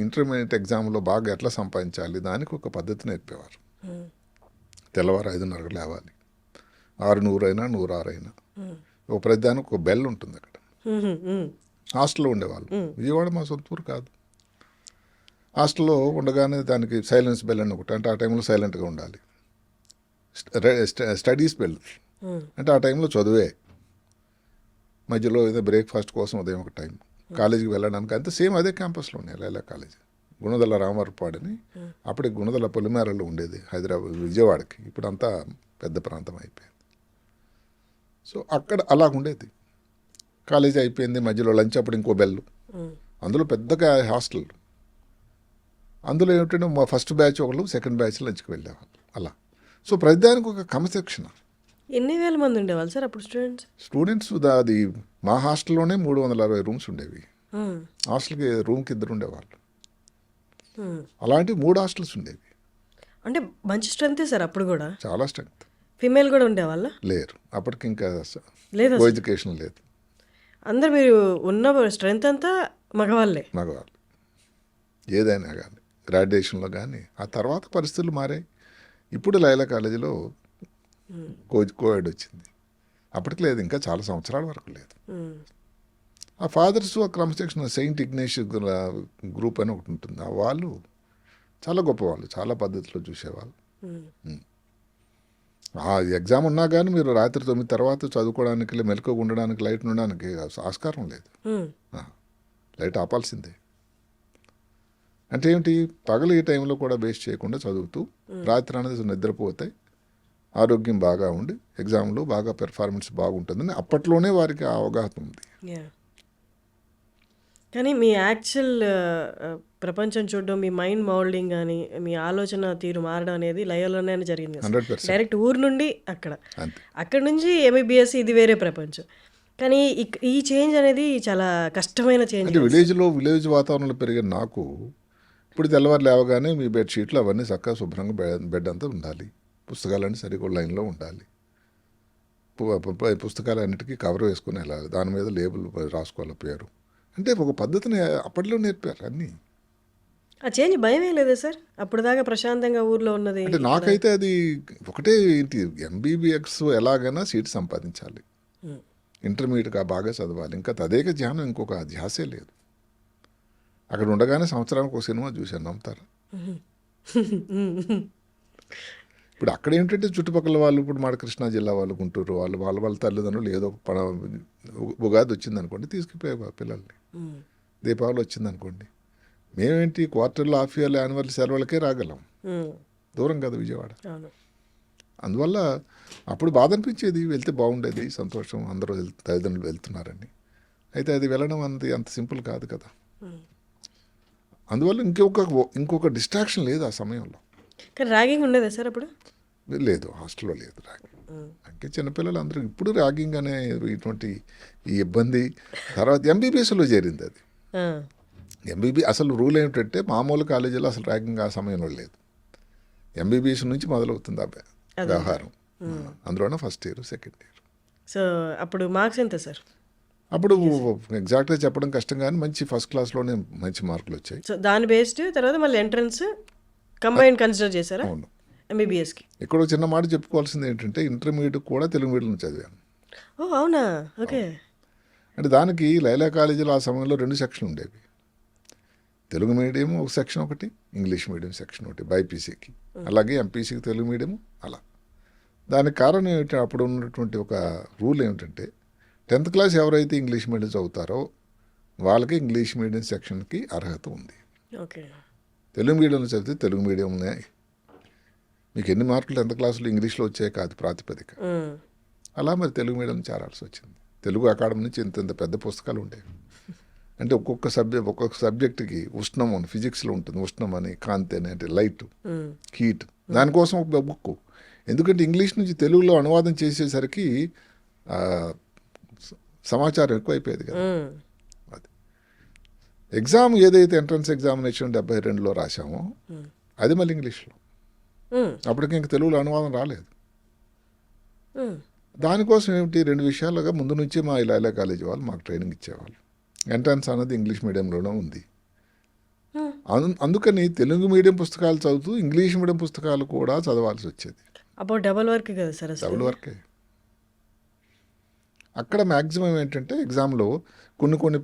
ఇంటర్మీడియట్ ఎగ్జామ్లో బాగా ఎట్లా సంపాదించాలి, దానికి ఒక పద్ధతి నేర్పేవారు. తెల్లవారు 5:30 లేవాలి, 6:100 అయినా 106 అయినా. ఒక ప్రతిదానికి ఒక బెల్ ఉంటుంది అక్కడ. హాస్టల్లో ఉండేవాళ్ళు. విజయవాడ మా సొంత ఊరు కాదు. హాస్టల్లో ఉండగానే దానికి సైలెన్స్ బెల్ అని ఒకటి. అంటే ఆ టైంలో సైలెంట్గా ఉండాలి. స్టడీస్ బెల్ అంటే ఆ టైంలో చదువే. మధ్యలో ఏదో బ్రేక్ఫాస్ట్ కోసం ఉదయం ఒక టైం, కాలేజీకి వెళ్ళడానికి అంతే సేమ్ అదే క్యాంపస్లో ఉన్నాయి లైలా కాలేజీ. గుణదల రామవరపాడని అప్పటికి గుణదల పొలిమేరలో ఉండేది హైదరాబాద్ విజయవాడకి. ఇప్పుడు అంతా పెద్ద ప్రాంతం అయిపోయింది. సో అక్కడ అలా ఉండేది. కాలేజీ అయిపోయింది, మధ్యలో లంచ్ అప్పుడు ఇంకో బెల్. అందులో పెద్దగా హాస్టల్. అందులో ఏమిటంటే మా ఫస్ట్ బ్యాచ్ ఒకళ్ళు, సెకండ్ బ్యాచ్ లంచ్కి వెళ్ళేవాళ్ళు అలా. సో ప్రతిదానికి ఒక క్రమశిక్షణ. ఎన్ని వేల మంది ఉండేవాళ్ళు సార్ అప్పుడు స్టూడెంట్స్? అది మా హాస్టల్లోనే 360 రూమ్స్ ఉండేవి. హాస్టల్కి రూమ్కి 2 ఉండేవాళ్ళు. అలాంటి 3 హాస్టల్స్ ఉండేవి. అంటే మంచి స్ట్రెంగ్తే సార్ అప్పుడు కూడా? చాలా స్ట్రెంగ్త్. ఫీమేల్ కూడా ఉండేవాళ్ళ? లేరు అప్పటికి, ఇంకా లేదు, ఎడ్యుకేషన్ లేదు. అందరు మీరు ఉన్న స్ట్రెంగ్త్ అంతా మగవాళ్ళే? మగవాళ్ళు. ఏదైనా కానీ గ్రాడ్యుయేషన్లో కానీ. ఆ తర్వాత పరిస్థితులు మారాయి. ఇప్పుడు లైలా కాలేజీలో కోఎడ్ వచ్చింది. అప్పటికి లేదు, ఇంకా చాలా సంవత్సరాల వరకు లేదు. ఆ ఫాదర్స్ ఆ క్రమశిక్షణ, సెయింట్ ఇగ్నేషియస్ గ్రూప్ అని ఒకటి ఉంటుంది. వాళ్ళు చాలా గొప్పవాళ్ళు, చాలా పద్ధతిలో చూసేవాళ్ళు. ఆ ఎగ్జామ్ ఉన్నా కానీ మీరు రాత్రి 9 తర్వాత చదువుకోవడానికి, మెలకువగా ఉండడానికి, లైట్ ఉండడానికి ఆస్కారం లేదు. లైట్ ఆపాల్సిందే. అంటే ఏమిటి, పగలు ఈ టైంలో కూడా వేస్ట్ చేయకుండా చదువుతూ రాత్రి అనేది నిద్రపోతే ఆరోగ్యం బాగా ఉండి ఎగ్జామ్లో బాగా పెర్ఫార్మెన్స్ బాగుంటుందని అప్పట్లోనే వారికి అవగాహన ఉంది. కానీ మీ యాక్చువల్ ప్రపంచం చూడడం, మీ మైండ్ మౌల్డింగ్ కానీ, మీ ఆలోచన తీరు మారడం అనేది లయోలోనే జరిగింది. 100%. డైరెక్ట్ ఊరు నుండి అక్కడ నుంచి ఎంబీబీఎస్, ఇది వేరే ప్రపంచం. కానీ ఈ చేంజ్ అనేది చాలా కష్టమైన చేంజ్. అంటే విలేజ్ వాతావరణంలో పెరిగిన నాకు ఇప్పుడు తెల్లవారు లేవగానే మీ బెడ్షీట్లు అవన్నీ చక్కగా శుభ్రంగా బెడ్ అంతా ఉండాలి, పుస్తకాలన్నీ సరిగ్గా లైన్లో ఉండాలి, పుస్తకాలన్నిటికీ కవర్ వేసుకుని వెళ్ళాలి, దాని మీద లేబుల్ రాసుకోవాలి పేరు. అంటే ఒక పద్ధతిని అప్పట్లో నేర్పారు అన్నీ. ఆ చేంజ్ భయమే లేదా సార్? అప్పుడు దాకా ప్రశాంతంగా ఊర్లో ఉన్నది. అంటే నాకైతే అది ఒకటే ఏంటి, ఎంబీబీఎస్ ఎలాగైనా సీట్ సంపాదించాలి, ఇంటర్మీడియట్గా బాగా చదవాలి, ఇంకా తదేక ధ్యానం, ఇంకొక ధ్యాసే లేదు. అక్కడ ఉండగానే సంవత్సరానికి ఒక సినిమా చూశాను, నమ్ముతారా? ఇప్పుడు అక్కడ ఏంటంటే చుట్టుపక్కల వాళ్ళు ఇప్పుడు మన కృష్ణా జిల్లా వాళ్ళు గుంటూరు వాళ్ళు వాళ్ళ తల్లిదండ్రులు ఏదో ఒక ఉగాది వచ్చింది అనుకోండి తీసుకుపోయే పిల్లల్ని, దీపావళి వచ్చింది అనుకోండి, మేమేంటి క్వార్టర్లో హాఫ్ ఇయర్లో యాన్యువల్ సెలవులకే రాగలం, దూరం కదా విజయవాడ. అందువల్ల అప్పుడు బాధ అనిపించేది, వెళ్తే బాగుండేది, సంతోషం, అందరూ తల్లిదండ్రులు వెళ్తున్నారని. అయితే అది వెళ్ళడం అంత సింపుల్ కాదు కదా. అందువల్ల ఇంకొక డిస్ట్రాక్షన్ లేదు ఆ సమయంలో. కానీ ర్యాగింగ్ ఉండేదా సార్ అప్పుడు? లేదు, హాస్టల్లో లేదు ర్యాగింగ్. అంటే చిన్నపిల్లలు అందరూ ఇప్పుడు ర్యాగింగ్ అనే ఇటువంటి ఈ ఇబ్బంది తర్వాత ఎంబీబీఎస్లో చేరింది అది. అసలు రూల్ ఏమిటంటే మామూలు కాలేజీలో అసలు ర్యాగింగ్ ఆ సమయంలో లేదు. ఎంబీబీఎస్ నుంచి మొదలవుతుంది ఆ వ్యవహారం. అందులోనే first year second year. So అప్పుడు మార్క్స్ ఎంత సార్? అప్పుడు ఎగ్జాక్ట్గా చెప్పడం కష్టం, కానీ మంచి ఫస్ట్ క్లాస్లోనే మంచి మార్కులు వచ్చాయి. సో దాని బేస్డ్ తర్వాత మళ్ళీ ఎంట్రన్స్ కంబైన్ కన్సిడర్ చేశారా? అవును. ఎంబీబీఎస్కి ఇక్కడ ఒక చిన్న మాట చెప్పుకోవాల్సింది ఏంటంటే ఇంటర్మీడియట్ కూడా తెలుగు మీడియం చదివాను. ఓ అవునా, ఓకే. అంటే దానికి లైలా కాలేజీలో ఆ సమయంలో 2 సెక్షన్లు ఉండేవి. తెలుగు మీడియం ఒక సెక్షన్ ఒకటి, ఇంగ్లీష్ మీడియం సెక్షన్ ఒకటి బైపీసీకి, అలాగే ఎంపీసీకి తెలుగు మీడియం అలా. దానికి కారణం ఏమిటంటే అప్పుడు ఉన్నటువంటి ఒక రూల్ ఏమిటంటే 10th క్లాస్ ఎవరైతే ఇంగ్లీష్ మీడియం చదువుతారో వాళ్ళకి ఇంగ్లీష్ మీడియం సెక్షన్కి అర్హత ఉంది. ఓకే. తెలుగు మీడియంలో చదివితే తెలుగు మీడియంనే మీకు ఎన్ని మార్కులు 10th క్లాసులో ఇంగ్లీష్లో వచ్చాయి కాదు ప్రాతిపదిక. అలా మరి తెలుగు మీడియం చేరాల్సి వచ్చింది. తెలుగు అకాడమీ నుంచి ఇంత పెద్ద పుస్తకాలు ఉండేవి. అంటే ఒక్కొక్క సబ్జెక్టుకి ఉష్ణం అని ఫిజిక్స్లో ఉంటుంది, ఉష్ణం అని, కాంతి అని, అంటే లైట్, హీట్, దానికోసం ఒక బుక్. ఎందుకంటే ఇంగ్లీష్ నుంచి తెలుగులో అనువాదం చేసేసరికి సమాచారం ఎక్కువైపోయేది కదా. అది ఎగ్జామ్ ఏదైతే ఎంట్రన్స్ ఎగ్జామినేషన్ 72లో రాసామో అది మళ్ళీ ఇంగ్లీష్లో. అప్పటికి ఇంక తెలుగులో అనువాదం రాలేదు. దానికోసం ఏమిటి 2 విషయాలుగా ముందు నుంచే మా లైలా కాలేజీ వాళ్ళు మాకు ట్రైనింగ్ ఇచ్చేవాళ్ళు. ఎంట్రన్స్ అన్నది ఇంగ్లీష్ మీడియంలోనే ఉంది. అందుకని తెలుగు మీడియం పుస్తకాలు చదువుతూ ఇంగ్లీష్ మీడియం పుస్తకాలు కూడా చదవాల్సి వచ్చేది. అప్పుడు డబుల్ వర్క్ కదా సార్? డబుల్ వర్కే. అక్కడ మ్యాక్సిమం ఏంటంటే ఎగ్జామ్లో కొన్ని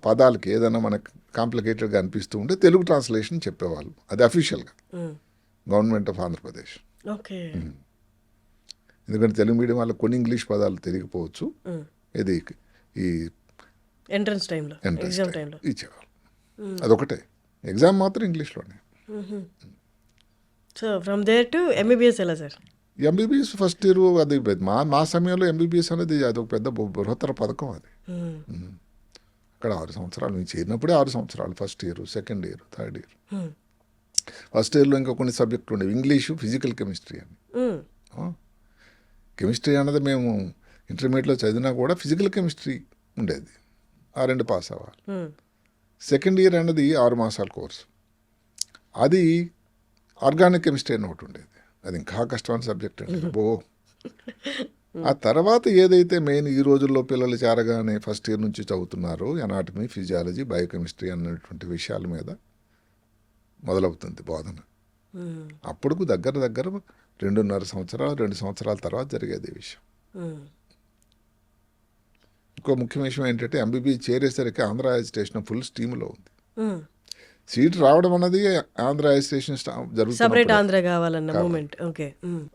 పదాలకి ఏదైనా మనకు కాంప్లికేటెడ్గా అనిపిస్తూ ఉంటే తెలుగు ట్రాన్స్లేషన్ చెప్పేవాళ్ళు. అది అఫీషియల్గా గవర్నమెంట్ ఆఫ్ ఆంధ్రప్రదేశ్. ఓకే. ఎందుకంటే తెలుగు మీడియం వాళ్ళకి కొన్ని ఇంగ్లీష్ పదాలు తెలియకపోవచ్చు. ఇది ఈ ఎంట్రన్స్ టైంలో ఎగ్జామ్ టైంలో ఇచ్చేవాళ్ళు. అదొకటే, ఎగ్జామ్ మాత్రం ఇంగ్లీష్లోనే. So from there to MBBS ఎలా సార్? ఎంబీబీఎస్ ఫస్ట్ ఇయర్ అది మా సమయంలో ఎంబీబీఎస్ అనేది అది ఒక పెద్ద బృహత్తర పథకం అది. అక్కడ 6 సంవత్సరాలు మేము చేరినప్పుడే 6 సంవత్సరాలు, first year, second year, third year. First ఇయర్లో ఇంకా కొన్ని సబ్జెక్టులు ఉండేవి, ఇంగ్లీషు, ఫిజికల్ కెమిస్ట్రీ అని. కెమిస్ట్రీ అన్నది మేము ఇంటర్మీడియట్లో చదివినా కూడా ఫిజికల్ కెమిస్ట్రీ ఉండేది, ఆ 2 పాస్ అవ్వాలి. సెకండ్ ఇయర్ అన్నది 6 మాసాల కోర్సు, అది ఆర్గానిక్ కెమిస్ట్రీ అని ఒకటి ఉండేది. అది ఇంకా కష్టమైన సబ్జెక్ట్ అండి. ఆ తర్వాత ఏదైతే మెయిన్ ఈ రోజుల్లో పిల్లలు చేరగానే ఫస్ట్ ఇయర్ నుంచి చదువుతున్నారో ఎనాటమీ, ఫిజియాలజీ, బయోకెమిస్ట్రీ అన్నటువంటి విషయాల మీద మొదలవుతుంది బోధన. అప్పుడు దగ్గర 2.5 సంవత్సరాలు 2 సంవత్సరాల తర్వాత జరిగేది ఈ విషయం. ఇంకో ముఖ్యమైన విషయం ఏంటంటే ఎంబీబీ చేరేసరికి ఆంధ్ర స్టేషన్ ఫుల్ స్టీమ్లో ఉంది. సీట్ రావడం అన్నది ఆంధ్ర స్టేషన్ సపరేట్ ఆంధ్ర కావాలన్న మూమెంట్. ఓకే.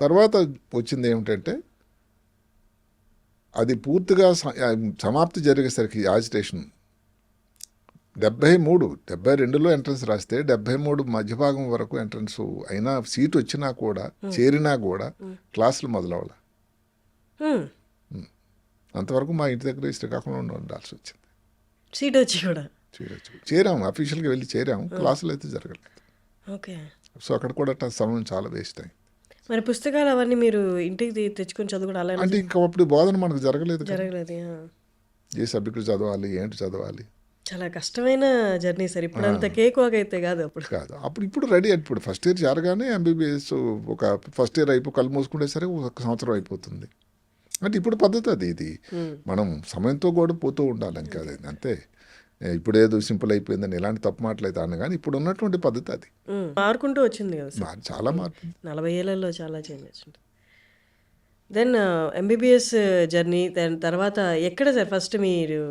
తర్వాత వచ్చింది ఏమిటంటే అది పూర్తిగా సమాప్తి జరిగేసరికి యాజిటేషన్ 72లో ఎంట్రన్స్ రాస్తే 73 మధ్యభాగం వరకు ఎంట్రన్స్ అయినా సీట్ వచ్చినా కూడా చేరినా కూడా క్లాసులు మొదలవ్వాలి. అంతవరకు మా ఇంటి దగ్గర శ్రీకాకుళంలో ఉండాల్సి వచ్చింది. సీట్ వచ్చి కూడా చేరాము, అఫీషియల్గా వెళ్ళి చేరాము, క్లాసులు అయితే జరగలేదు. ఓకే. సో అక్కడ కూడా సమయం చాలా వేస్ట్ అయింది. మరి పుస్తకాలు అవన్నీ మీరు ఇంటికి తెచ్చుకొని చదువుకోవడం అలా అంటే ఇంకా అప్పుడు బోధన మనకు జరగలేదు. ఏ సబ్జెక్టు చదవాలి, ఏంటి చదవాలి, చాలా కష్టమైన జర్నీ సార్. ఇప్పుడు అంత కేక్ వాక్ అయితే కాదు అప్పుడు ఇప్పుడు రెడీ. ఇప్పుడు ఫస్ట్ ఇయర్ చేరగానే ఎంబీబీఎస్ ఒక ఫస్ట్ ఇయర్ కళ్ళు మూసుకునేసరికి 1 సంవత్సరం అయిపోతుంది. అంటే ఇప్పుడు పద్ధతి అది. ఇది మనం సమయంతో కూడా పోతూ ఉండాలి, ఇంకా అది అంతే. ఇప్పుడు ఏదో సింపుల్ అయిపోయిందని ఇలాంటి తప్పు మాటలు అయితే అన్న, కానీ ఇప్పుడు ఉన్నటువంటి పద్ధతి అది మారుకుంటూ వచ్చింది కదా, చాలా మార్పు. 40 ఏళ్లలో చాలా చేంజ్ వచ్చింది. దెన్ ఎంబీబీఎస్ జర్నీ, దాని తర్వాత ఎక్కడ సార్ ఫస్ట్ మీరు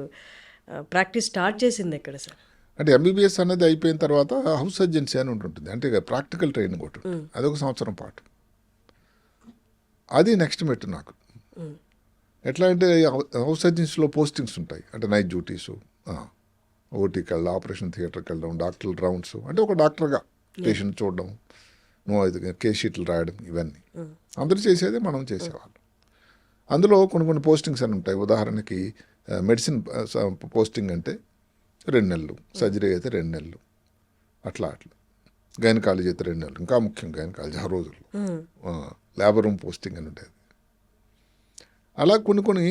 ప్రాక్టీస్ స్టార్ట్ చేసింది ఎక్కడ సార్? అంటే ఎంబీబీఎస్ అనేది అయిపోయిన తర్వాత హౌస్ సర్జెన్సీ అని ఉంటుంది, అంటే ప్రాక్టికల్ ట్రైనింగ్ ఒకటి, అదొక సంవత్సరం పాటు. అది నెక్స్ట్ మెట్టు నాకు. ఎట్లా అంటే హౌస్ సర్జన్స్లో పోస్టింగ్స్ ఉంటాయి, అంటే నైట్ డ్యూటీసు, ఓటీకి వెళ్ళడం, ఆపరేషన్ థియేటర్కి వెళ్ళడం, డాక్టర్ల రౌండ్స్, అంటే ఒక డాక్టర్గా పేషెంట్ చూడడం, కేస్ షీట్లు రాయడం, ఇవన్నీ అందరూ చేసేదే మనం చేసేవాళ్ళం. అందులో కొన్ని పోస్టింగ్స్ అని ఉంటాయి. ఉదాహరణకి మెడిసిన్ పోస్టింగ్ అంటే 2 నెలలు, సర్జరీ అయితే 2 నెలలు, అట్లా గైనకాలజీ అయితే 2 నెలలు, ఇంకా ముఖ్యం గైనకాలజీ ఆ రోజుల్లో లేబర్ రూమ్ పోస్టింగ్ అని ఉంటుంది. అలా కొన్ని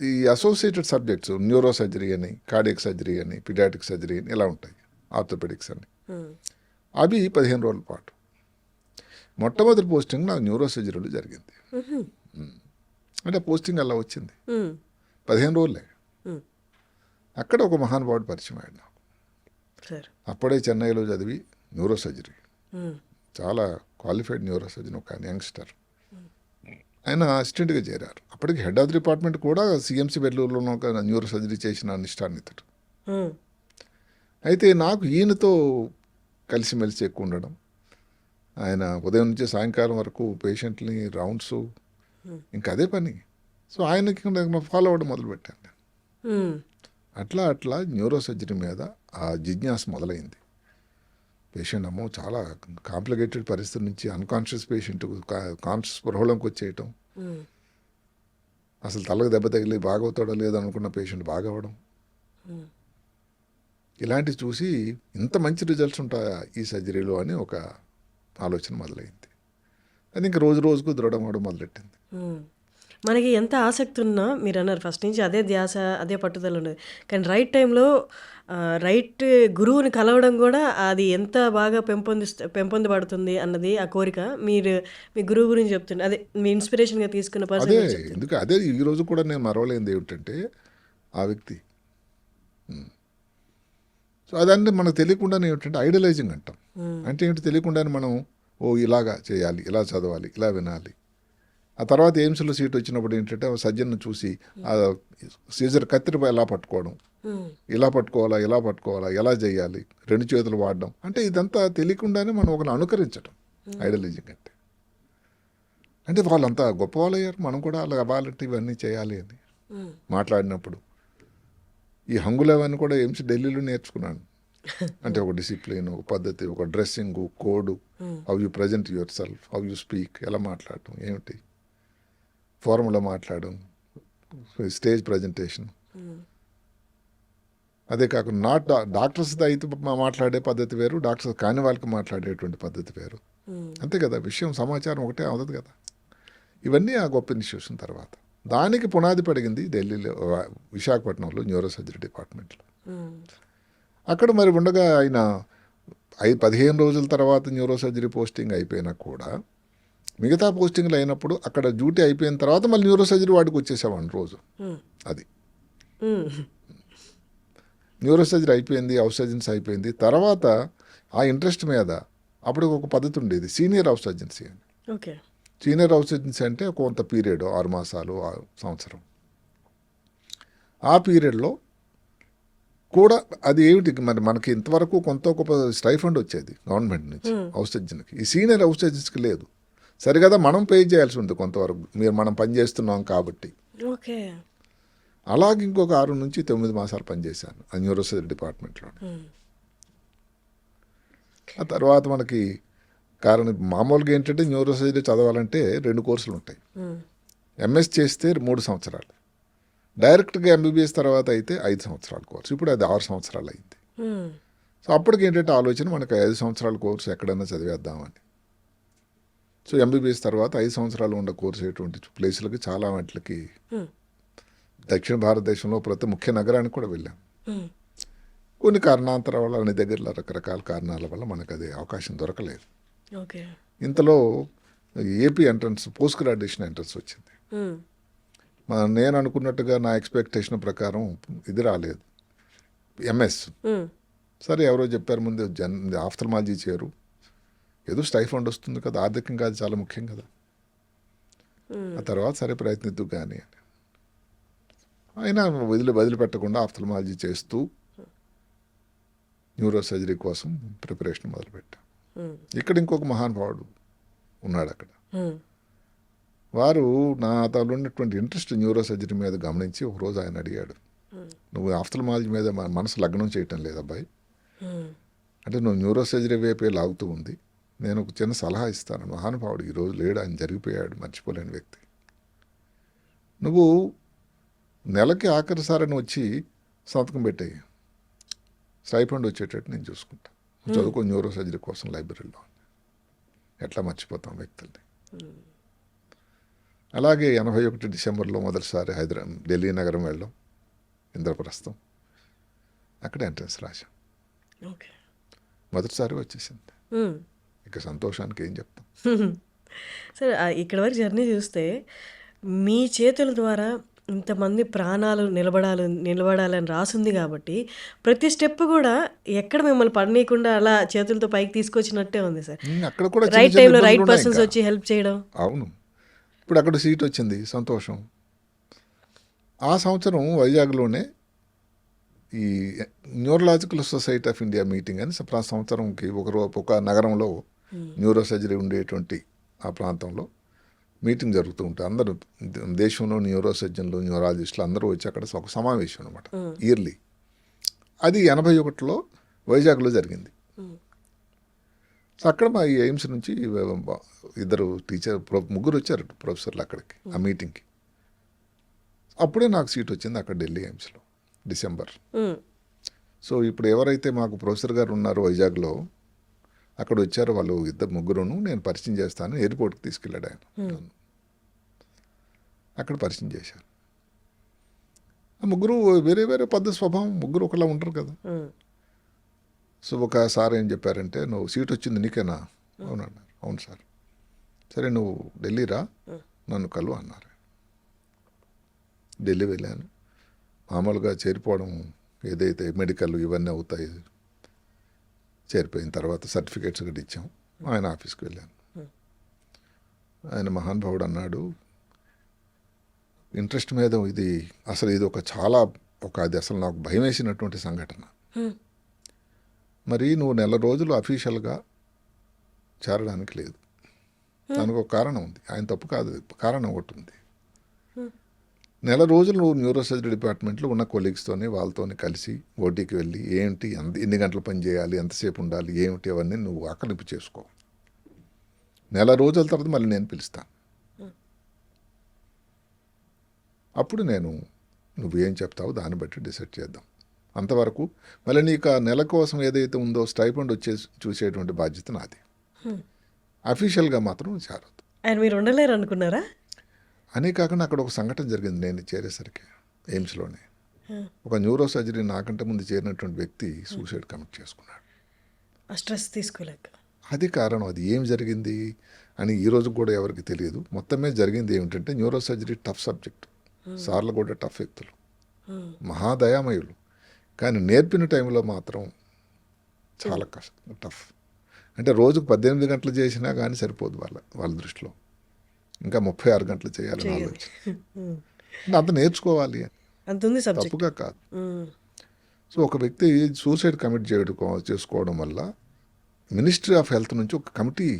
ఈ అసోసియేటెడ్ సబ్జెక్ట్స్, న్యూరో సర్జరీ అని, కార్డియక్ సర్జరీ అని, పిడియాటిక్ సర్జరీ అని ఇలా ఉంటాయి, ఆర్థోపెడిక్స్ అని. అవి 15 రోజుల పాటు. మొట్టమొదటి పోస్టింగ్ నాకు న్యూరో సర్జరీలో జరిగింది. అంటే పోస్టింగ్ అలా వచ్చింది 15 రోజులే. అక్కడ ఒక మహానుభావుడు పరిచయం అయ్యాడు నాకు. అప్పుడే చెన్నైలో చదివి న్యూరో సర్జరీ, చాలా క్వాలిఫైడ్ న్యూరో సర్జన్, ఒక యంగ్స్టర్. ఆయన అసిస్టెంట్గా చేరారు. అప్పటికి హెడ్ ఆఫ్ ది డిపార్ట్మెంట్ కూడా సిఎంసి బెల్లూరులో ఒక న్యూరో సర్జరీ చేసిన నిష్ఠాన్వితుడు. అయితే నాకు ఈయనతో కలిసిమెలిసి ఎక్కువ ఉండడం, ఆయన ఉదయం నుంచి సాయంకాలం వరకు పేషెంట్ని రౌండ్స్, ఇంకా అదే పని. సో ఆయనకి ఫాలో అవ్వడం మొదలుపెట్టాను నేను. అట్లా న్యూరో సర్జరీ మీద ఆ జిజ్ఞాస మొదలైంది. పేషెంట్ అమ్మో చాలా కాంప్లికేటెడ్ పరిస్థితి నుంచి అన్కాన్షియస్ పేషెంట్ కాన్షియస్ స్పృహలోకి వచ్చేయటం, అసలు తలకు దెబ్బ తగిలి బాగవుతాడో లేదో అనుకున్న పేషెంట్ బాగవడం, ఇలాంటివి చూసి ఇంత మంచి రిజల్ట్స్ ఉంటాయా ఈ సర్జరీలో అని ఒక ఆలోచన మొదలైంది. అది ఇంకా రోజుకు దృఢం అవడం మొదలెట్టింది. మనకి ఎంత ఆసక్తి ఉన్నా, మీరు అన్నారు ఫస్ట్ నుంచి అదే ధ్యాస, అదే పట్టుదల ఉండేది. కానీ రైట్ టైంలో రైట్ గురువుని కలవడం కూడా అది ఎంత బాగా పెంపొందబడుతుంది అన్నది ఆ కోరిక. మీరు మీ గురువు గురించి చెప్తుండే, అదే మీ ఇన్స్పిరేషన్గా తీసుకున్న అదే పర్సన్. అదే ఈరోజు కూడా నేను మరవలేనిది ఏమిటంటే ఆ వ్యక్తి. సో అదంటే మనకు తెలియకుండానే ఏమిటంటే ఐడలైజింగ్ అంటాం. అంటే ఏంటి, తెలియకుండానే మనం ఇలాగా చేయాలి, ఇలా చదవాలి, ఇలా వినాలి. ఆ తర్వాత ఎయిమ్స్లో సీట్ వచ్చినప్పుడు ఏంటంటే సర్జన్ను చూసి ఆ సీజర్ కత్తిరిపై ఎలా పట్టుకోవడం, ఇలా పట్టుకోవాలా, ఇలా పట్టుకోవాలా, ఎలా చేయాలి, 2 చేతులు వాడడం, అంటే ఇదంతా తెలియకుండానే మనం ఒకరిని అనుకరించడం ఐడలైజింగ్ అంటే వాళ్ళంతా గొప్ప వాళ్ళు అయ్యారు, మనం కూడా అలా అవ్వాలంటే ఇవన్నీ చేయాలి అని మాట్లాడినప్పుడు. ఈ హంగులవన్నీ కూడా ఎయిమ్స్ ఢిల్లీలో నేర్చుకున్నాను. అంటే ఒక డిసిప్లిన్, ఒక పద్ధతి, ఒక dressing code, how you present your self, how you speak, ఎలా మాట్లాడటం, ఏమిటి ఫార్ములా మాట్లాడడం, స్టేజ్ ప్రజెంటేషన్. అదే కాకుండా డాక్టర్స్ అయితే మాట్లాడే పద్ధతి వేరు, డాక్టర్స్ కాని వాళ్ళకి మాట్లాడేటువంటి పద్ధతి వేరు. అంతే కదా, విషయం సమాచారం ఒకటే అవదు కదా. ఇవన్నీ ఆ గొప్ప ఇన్స్టిట్యూషన్ తర్వాత దానికి పునాది పడిగింది ఢిల్లీలో, విశాఖపట్నంలో న్యూరో సర్జరీ డిపార్ట్మెంట్లో. అక్కడ మరి ఉండగా ఆయన 15 రోజుల తర్వాత న్యూరో సర్జరీ పోస్టింగ్ అయిపోయినా కూడా మిగతా పోస్టింగ్లు అయినప్పుడు అక్కడ డ్యూటీ అయిపోయిన తర్వాత మళ్ళీ న్యూరో సర్జరీ వాడికి వచ్చేసేవాడిని రోజు. అది న్యూరో సర్జరీ అయిపోయింది, హౌస్ సర్జన్స్ అయిపోయింది తర్వాత ఆ ఇంట్రెస్ట్ మీద అప్పుడు ఒక పద్ధతి ఉండేది, సీనియర్ హౌస్ సర్జన్సీ అని. ఓకే. సీనియర్ హౌస్ సర్జన్సీ అంటే కొంత పీరియడ్, 6 మాసాలు, సంవత్సరం. ఆ పీరియడ్లో కూడా అది ఏమిటి, మరి మనకి ఇంతవరకు కొంత గొప్ప స్టైఫండ్ వచ్చేది గవర్నమెంట్ నుంచి హౌస్ సర్జన్కి. ఈ సీనియర్ హౌస్ సర్జన్స్కి లేదు. సరే కదా, మనం పే చేయాల్సి ఉంది కొంతవరకు, మనం పనిచేస్తున్నాం కాబట్టి. ఓకే. అలాగే ఇంకొక 6 నుంచి 9 మాసాలు పనిచేశాను ఆ న్యూరో సర్జరీ డిపార్ట్మెంట్లో. ఆ తర్వాత మనకి మామూలుగా ఏంటంటే న్యూరో సర్జరీ చదవాలంటే 2 కోర్సులు ఉంటాయి. ఎంఎస్ చేస్తే 3 సంవత్సరాలు, డైరెక్ట్గా ఎంబీబీఎస్ తర్వాత అయితే 5 సంవత్సరాల కోర్సు. ఇప్పుడు అది 6 సంవత్సరాలు అయింది. సో అప్పటికి ఏంటంటే ఆలోచన, మనకి 5 సంవత్సరాల కోర్సు ఎక్కడైనా చదివేద్దామని. సో ఎంబీబీఎస్ తర్వాత 5 సంవత్సరాలు ఉన్న కోర్సు అయ్యేటువంటి ప్లేసులకి, చాలా వాటికి దక్షిణ భారతదేశంలో ప్రతి ముఖ్య నగరానికి కూడా వెళ్ళాం. కొన్ని కారణాంతరాల వల్ల, అన్ని దగ్గరలో రకరకాల కారణాల వల్ల మనకు అది అవకాశం దొరకలేదు. ఇంతలో AP entrance, post graduation entrance వచ్చింది. నేను అనుకున్నట్టుగా నా ఎక్స్పెక్టేషన్ ప్రకారం ఇది రాలేదు, ఎంఎస్. సరే ఎవరో చెప్పారు ముందు ఆఫ్థల్మాలజీ చేరు, ఏదో స్టైఫండ్ వస్తుంది కదా, ఆర్థికంగా అది చాలా ముఖ్యం కదా. ఆ తర్వాత సరే ప్రయత్నిద్దు కానీ అని అయినా వదిలిపెట్టకుండా ఆఫ్థల్మాలజీ చేస్తూ న్యూరో సర్జరీ కోసం ప్రిపరేషన్ మొదలుపెట్టా. ఇక్కడ ఇంకొక మహానుభావుడు ఉన్నాడు అక్కడ, వారు నా తనలో ఉన్నటువంటి ఇంట్రెస్ట్ న్యూరో సర్జరీ మీద గమనించి ఒకరోజు ఆయన అడిగాడు, నువ్వు ఆఫ్థల్మాలజీ మీద మనసు లగ్నం చేయటం లేదు అబ్బాయి, అంటే నువ్వు న్యూరో సర్జరీ వైపే లాగుతూ ఉంది, నేను ఒక చిన్న సలహా ఇస్తాను. మహానుభావుడు ఈరోజు లేడు, ఆయన జరిగిపోయాడు, మర్చిపోలేని వ్యక్తి. నువ్వు నెలకి ఆఖరిసారని వచ్చి సంతకం పెట్టాయి, స్టైఫండ్ వచ్చేటట్టు నేను చూసుకుంటా, చదువుకో న్యూరో సర్జరీ కోసం లైబ్రరీలో. ఎట్లా మర్చిపోతాం వ్యక్తుల్ని. అలాగే 81 డిసెంబర్లో మొదటిసారి ఢిల్లీ నగరం వెళ్ళాం, ఇంద్రప్రస్థం. అక్కడ ఎంట్రన్స్ రాశాం, ఓకే. మొదటిసారి వచ్చేసింది. ఇక సంతోషానికి ఏం చెప్తాం. సరే, ఇక్కడ వరకు జర్నీ చూస్తే మీ చేతుల ద్వారా ఇంతమంది ప్రాణాలు నిలబడాలని రాసుంది కాబట్టి ప్రతి స్టెప్ కూడా ఎక్కడ మిమ్మల్ని పడనీయకుండా అలా చేతులతో పైకి తీసుకొచ్చినట్టే ఉంది సార్. అక్కడ కూడా రైట్ టైంలో రైట్ పర్సన్స్ వచ్చి హెల్ప్ చేయడం. అవును, ఇప్పుడు అక్కడ సీట్ వచ్చింది, సంతోషం. ఆ సంవత్సరం వైజాగ్లోనే ఈ neurological society of India meeting అని సంవత్సరంకి ఒక నగరంలో న్యూరో సర్జరీ ఉండేటువంటి ఆ ప్రాంతంలో మీటింగ్ జరుగుతూ ఉంటుంది. అందరూ దేశంలో న్యూరో సర్జన్లు, న్యూరాలజిస్టులు అందరూ వచ్చి అక్కడ ఒక సమావేశం అనమాట, ఇయర్లీ. అది 81లో వైజాగ్లో జరిగింది. సో అక్కడ మా ఎయిమ్స్ నుంచి ఇద్దరు ముగ్గురు వచ్చారు ప్రొఫెసర్లు అక్కడికి, ఆ మీటింగ్కి. అప్పుడే నాకు సీట్ వచ్చింది అక్కడ ఢిల్లీ ఎయిమ్స్లో, డిసెంబర్. సో ఇప్పుడు ఎవరైతే మాకు ప్రొఫెసర్ గారు ఉన్నారో వైజాగ్లో, అక్కడ వచ్చారు వాళ్ళు ముగ్గురును, నేను పరిచయం చేస్తాను, ఎయిర్పోర్ట్కి తీసుకెళ్ళాడు ఆయన. అక్కడ పరిచయం చేశారు. ఆ ముగ్గురు వేరే వేరే పద్ధతి స్వభావం, ముగ్గురు ఒకలా ఉంటారు కదా. సో ఒకసారి ఏం చెప్పారంటే, నువ్వు సీట్ వచ్చింది నీకేనా? అవునన్నారు. అవును సార్. సరే నువ్వు ఢిల్లీ రా, నన్ను కలువు అన్నారు. ఢిల్లీ వెళ్ళాను. మామూలుగా చేరిపోవడం ఏదైతే మెడికల్ ఇవన్నీ అవుతాయి, చేరిపోయిన తర్వాత సర్టిఫికేట్స్ కూడా ఇచ్చాం. ఆయన ఆఫీస్కి వెళ్ళాను. ఆయన మహానుభావుడు అన్నాడు, ఇంట్రెస్ట్ మీద ఇది అది అసలు నాకు భయం వేసినటువంటి సంఘటన. మరి నువ్వు నెల రోజులు అఫీషియల్గా చేరడానికి లేదు. దానికి ఒక కారణం ఉంది, ఆయన తప్పు కాదు, కారణం ఒకటి ఉంది. నెల రోజులు నువ్వు న్యూరో సర్జరీ డిపార్ట్మెంట్లో ఉన్న కొలీగ్స్తోని వాళ్ళతోని కలిసి ఓటీకి వెళ్ళి ఏంటి, ఎన్ని గంటలు పని చేయాలి, ఎంతసేపు ఉండాలి, ఏమిటి, అవన్నీ నువ్వు ఆకలింపు చేసుకో. నెల రోజుల తర్వాత మళ్ళీ నేను పిలుస్తాను. అప్పుడు నువ్వేం చెప్తావో దాన్ని బట్టి డిసైడ్ చేద్దాం. అంతవరకు మళ్ళీ నీకు ఆ నెల కోసం ఏదైతే ఉందో స్టైఫండ్ చూసేటువంటి బాధ్యత నాది. అఫీషియల్గా మాత్రం చేరదు. ఆయన మీరు ఉండలేరు అనుకున్నారా? అనే కాకుండా అక్కడ ఒక సంఘటన జరిగింది నేను చేరేసరికి ఎయిమ్స్లోనే. ఒక న్యూరో సర్జరీ నాకంటే ముందు చేరినటువంటి వ్యక్తి సూసైడ్ కమిట్ చేసుకున్నాడు. స్ట్రెస్ తీసుకోలేక. అది కారణం. అది ఏం జరిగింది అని ఈరోజు కూడా ఎవరికి తెలియదు. మొత్తం మీద జరిగింది ఏమిటంటే, న్యూరో సర్జరీ టఫ్ సబ్జెక్ట్. సార్లు కూడా టఫ్ వ్యక్తులు, మహాదయామయులు, కానీ నేర్పిన టైంలో మాత్రం చాలా కష్టం, టఫ్. అంటే రోజుకు 18 గంటలు చేసినా కానీ సరిపోదు వాళ్ళ దృష్టిలో. ఇంకా 36 గంటలు చేయాలని ఆలోచన. అంత నేర్చుకోవాలి అని, తప్పుగా కాదు. సో ఒక వ్యక్తి సూసైడ్ కమిట్ చేసుకోవడం వల్ల మినిస్ట్రీ ఆఫ్ హెల్త్ నుంచి ఒక కమిటీ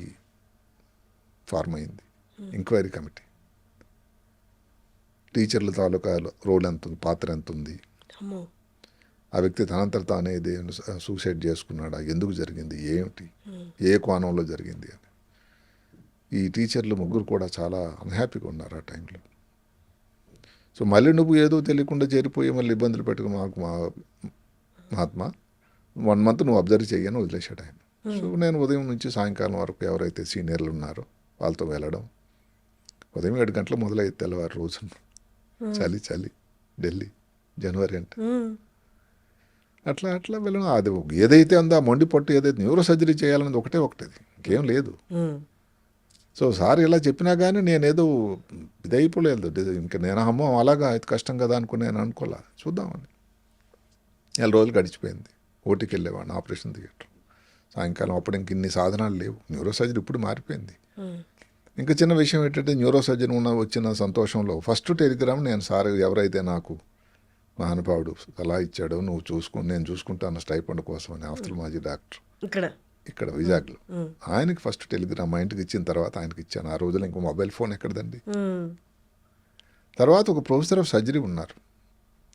ఫార్మ్ అయింది, ఎంక్వైరీ కమిటీ. టీచర్ల తాలూకా రోల్ ఎంత ఉంది, పాత్ర ఎంత ఉంది, ఆ వ్యక్తి తనంతట తానే సూసైడ్ చేసుకున్నాడా, ఎందుకు జరిగింది, ఏమిటి, ఏ కోణంలో జరిగింది అని. ఈ టీచర్లు ముగ్గురు కూడా చాలా అన్హ్యాపీగా ఉన్నారు ఆ టైంలో. సో మళ్ళీ నువ్వు ఏదో తెలియకుండా చేరిపోయి మళ్ళీ ఇబ్బందులు పెట్టుకుని మహాత్మా 1 month నువ్వు అబ్జర్వ్ చేయని వదిలేశాడు ఆయన. సో నేను ఉదయం నుంచి సాయంకాలం వరకు ఎవరైతే సీనియర్లు ఉన్నారో వాళ్ళతో వెళ్ళడం. ఉదయం 7 గంటలు మొదలయ్యేది తెల్లవారు రోజు. చలి ఢిల్లీ, జనవరి అంటే. అట్లా వెళ్ళడం. అది ఏదైతే ఉందో ఆ మొండి పట్టు ఏదైతే న్యూరో సర్జరీ చేయాలన్నది ఒకటే ఇంకేం లేదు. సో సార్ ఇలా చెప్పినా కానీ నేనేదో ఇదైపోలేదు. ఇంకా నేను అలాగా ఇది కష్టం కదా అనుకుని నేను అనుకోలే, చూద్దామని. 4 రోజులు గడిచిపోయింది. ఓటీకి వెళ్ళేవాడిని, ఆపరేషన్ థియేటర్. సాయంకాలం అప్పుడు ఇంక ఇన్ని సాధనాలు లేవు. న్యూరో సర్జరీ ఇప్పుడు మారిపోయింది. ఇంకా చిన్న విషయం ఏంటంటే, న్యూరో సర్జన్ వచ్చిన సంతోషంలో ఫస్ట్ టెలిగ్రామ్ నేను సార్ ఎవరైతే నాకు మహానుభావుడు సలహా ఇచ్చాడో, నువ్వు నేను చూసుకుంటాను స్టైఫండ్ కోసం అని, ఆఫ్థల్మాలజీ డాక్టర్. ఇక్కడ వైజాగ్లో. ఆయనకి ఫస్ట్ టెలిగ్రామ్ మా ఇంటికి ఇచ్చిన తర్వాత ఆయనకి ఇచ్చాను. ఆ రోజుల్లో ఇంకో మొబైల్ ఫోన్ ఎక్కడదండి. తర్వాత ఒక ప్రొఫెసర్ ఆఫ్ సర్జరీ ఉన్నారు.